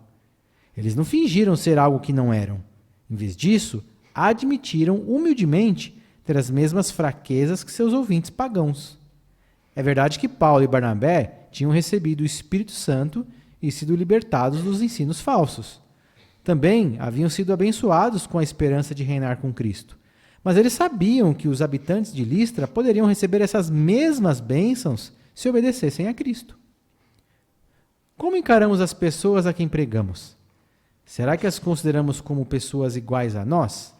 Eles não fingiram ser algo que não eram. Em vez disso, admitiram humildemente ter as mesmas fraquezas que seus ouvintes pagãos. É verdade que Paulo e Barnabé tinham recebido o Espírito Santo e sido libertados dos ensinos falsos. Também haviam sido abençoados com a esperança de reinar com Cristo. Mas eles sabiam que os habitantes de Listra poderiam receber essas mesmas bênçãos se obedecessem a Cristo. Como encaramos as pessoas a quem pregamos? Será que as consideramos como pessoas iguais a nós?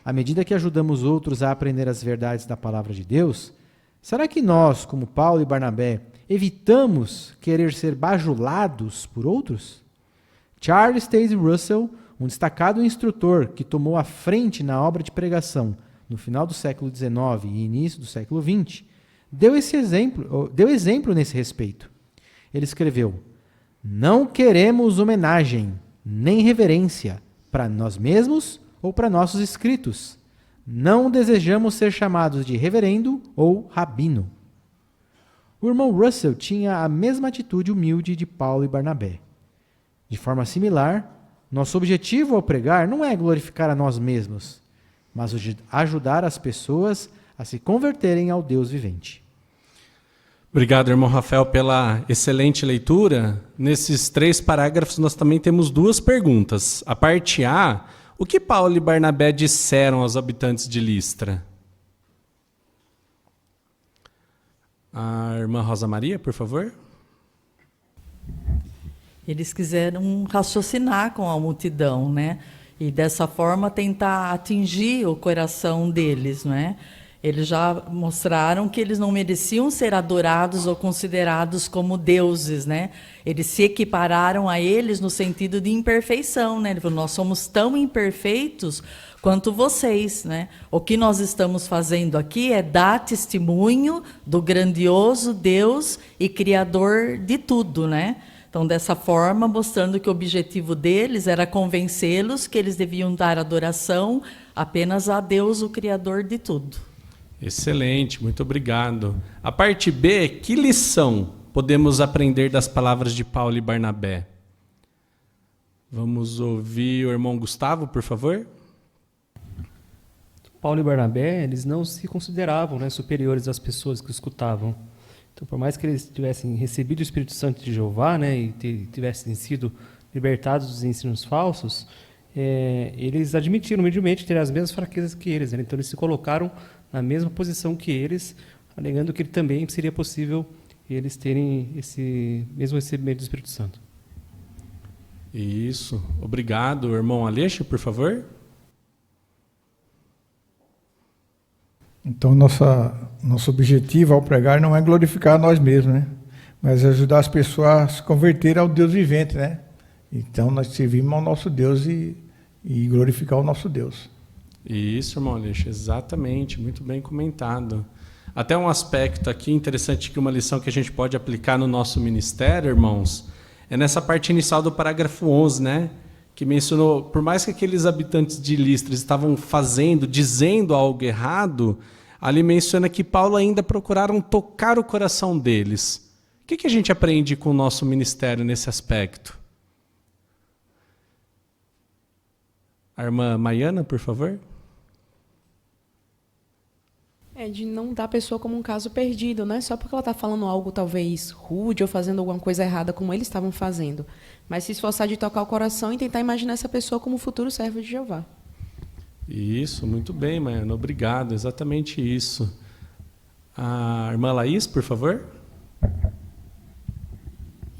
À medida que ajudamos outros a aprender as verdades da palavra de Deus, será que nós, como Paulo e Barnabé, evitamos querer ser bajulados por outros? Charles Taze Russell, um destacado instrutor que tomou a frente na obra de pregação no final do século XIX e início do século XX, deu exemplo nesse respeito. Ele escreveu: "Não queremos homenagem, nem reverência para nós mesmos ou para nossos escritos. Não desejamos ser chamados de reverendo ou rabino." O irmão Russell tinha a mesma atitude humilde de Paulo e Barnabé. De forma similar, nosso objetivo ao pregar não é glorificar a nós mesmos, mas ajudar as pessoas a se converterem ao Deus vivente. Obrigado, irmão Rafael, pela excelente leitura. Nesses 3 parágrafos nós também temos 2 perguntas. A parte A, o que Paulo e Barnabé disseram aos habitantes de Listra? A irmã Rosa Maria, por favor. Eles quiseram raciocinar com a multidão, né? E dessa forma tentar atingir o coração deles, né? Eles já mostraram que eles não mereciam ser adorados ou considerados como deuses, né? Eles se equipararam a eles no sentido de imperfeição, né? Ele falou: nós somos tão imperfeitos quanto vocês, né? O que nós estamos fazendo aqui é dar testemunho do grandioso Deus e Criador de tudo, né? Então, dessa forma, mostrando que o objetivo deles era convencê-los que eles deviam dar adoração apenas a Deus, o Criador de tudo. Excelente, muito obrigado. A parte B, que lição podemos aprender das palavras de Paulo e Barnabé? Vamos ouvir o irmão Gustavo, por favor. Paulo e Barnabé, eles não se consideravam, né, superiores às pessoas que escutavam. Então, por mais que eles tivessem recebido o Espírito Santo de Jeová, né, e tivessem sido libertados dos ensinos falsos, eles admitiram humildemente ter as mesmas fraquezas que eles, né? Então eles se colocaram na mesma posição que eles, alegando que também seria possível eles terem esse mesmo recebimento do Espírito Santo. Isso. Obrigado. Irmão Aleixo, por favor. Então, nosso objetivo ao pregar não é glorificar nós mesmos, né? Mas ajudar as pessoas a se converterem ao Deus vivente, né? Então, nós servimos ao nosso Deus e glorificar o nosso Deus. Isso, irmão Aleixo, exatamente. Muito bem comentado. Até um aspecto aqui interessante, que uma lição que a gente pode aplicar no nosso ministério, irmãos, é nessa parte inicial do parágrafo 11, né? Que mencionou, por mais que aqueles habitantes de Listra estavam dizendo algo errado, ali menciona que Paulo ainda procuraram tocar o coração deles. O que a gente aprende com o nosso ministério nesse aspecto? A irmã Maiana, por favor. de não dar a pessoa como um caso perdido, né? Só porque ela está falando algo talvez rude ou fazendo alguma coisa errada como eles estavam fazendo. Mas se esforçar de tocar o coração e tentar imaginar essa pessoa como futuro servo de Jeová. Isso, muito bem, Maiana. Obrigado, exatamente isso. A irmã Laís, por favor.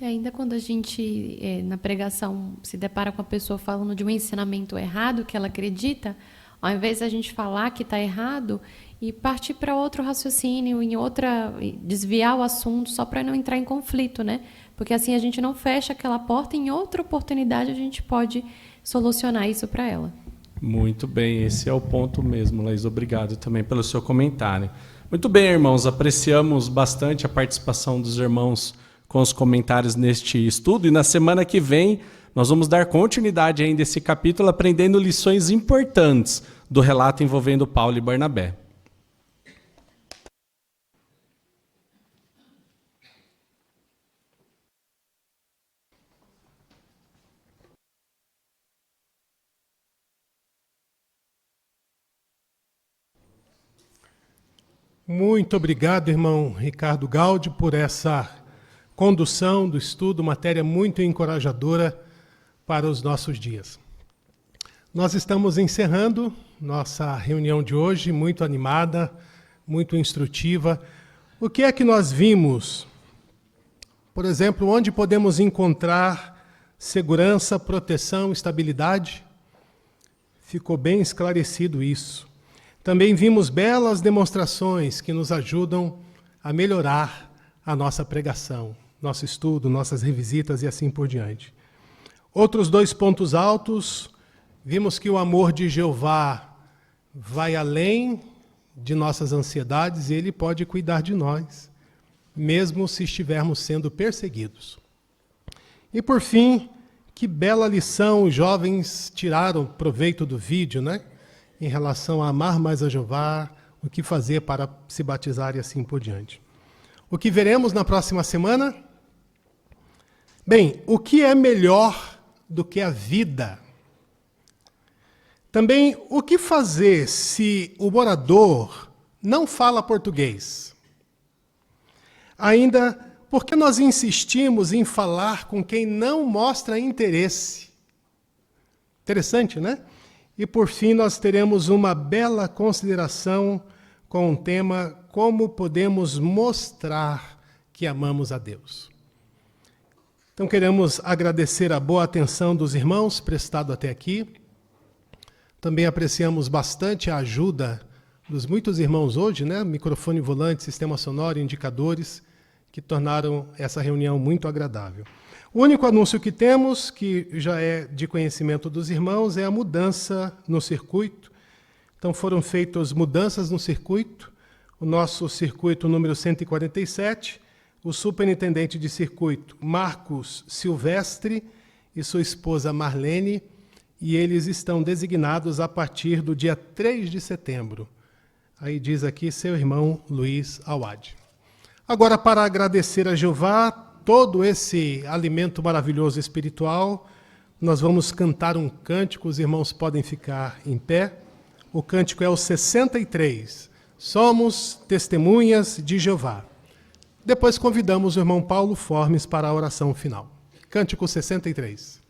E ainda quando a gente, na pregação, se depara com a pessoa falando de um ensinamento errado que ela acredita, ao invés da gente falar que está errado e partir para outro raciocínio, desviar o assunto só para não entrar em conflito, né? Porque assim a gente não fecha aquela porta e em outra oportunidade a gente pode solucionar isso para ela. Muito bem, esse é o ponto mesmo, Laís. Obrigado também pelo seu comentário. Muito bem, irmãos, apreciamos bastante a participação dos irmãos com os comentários neste estudo, e na semana que vem nós vamos dar continuidade ainda a esse capítulo, aprendendo lições importantes do relato envolvendo Paulo e Barnabé. Muito obrigado, irmão Ricardo Gaudi, por essa condução do estudo, matéria muito encorajadora para os nossos dias. Nós estamos encerrando nossa reunião de hoje, muito animada, muito instrutiva. O que é que nós vimos? Por exemplo, onde podemos encontrar segurança, proteção, estabilidade? Ficou bem esclarecido isso. Também vimos belas demonstrações que nos ajudam a melhorar a nossa pregação, nosso estudo, nossas revisitas e assim por diante. Outros 2 pontos altos, vimos que o amor de Jeová vai além de nossas ansiedades e ele pode cuidar de nós, mesmo se estivermos sendo perseguidos. E por fim, que bela lição os jovens tiraram proveito do vídeo, né? Em relação a amar mais a Jeová, o que fazer para se batizar e assim por diante. O que veremos na próxima semana? Bem, o que é melhor do que a vida? Também, o que fazer se o morador não fala português? Ainda, por que nós insistimos em falar com quem não mostra interesse? Interessante, né? E, por fim, nós teremos uma bela consideração com o tema como podemos mostrar que amamos a Deus. Então, queremos agradecer a boa atenção dos irmãos prestado até aqui. Também apreciamos bastante a ajuda dos muitos irmãos hoje, né? Microfone volante, sistema sonoro, indicadores, que tornaram essa reunião muito agradável. O único anúncio que temos, que já é de conhecimento dos irmãos, é a mudança no circuito. Então foram feitas mudanças no circuito. O nosso circuito número 147, o superintendente de circuito Marcos Silvestre e sua esposa Marlene, e eles estão designados a partir do dia 3 de setembro. Aí diz aqui seu irmão Luiz Awad. Agora, para agradecer a Jeová todo esse alimento maravilhoso espiritual, nós vamos cantar um cântico, os irmãos podem ficar em pé. O cântico é o 63, Somos Testemunhas de Jeová. Depois convidamos o irmão Paulo Formes para a oração final. Cântico 63.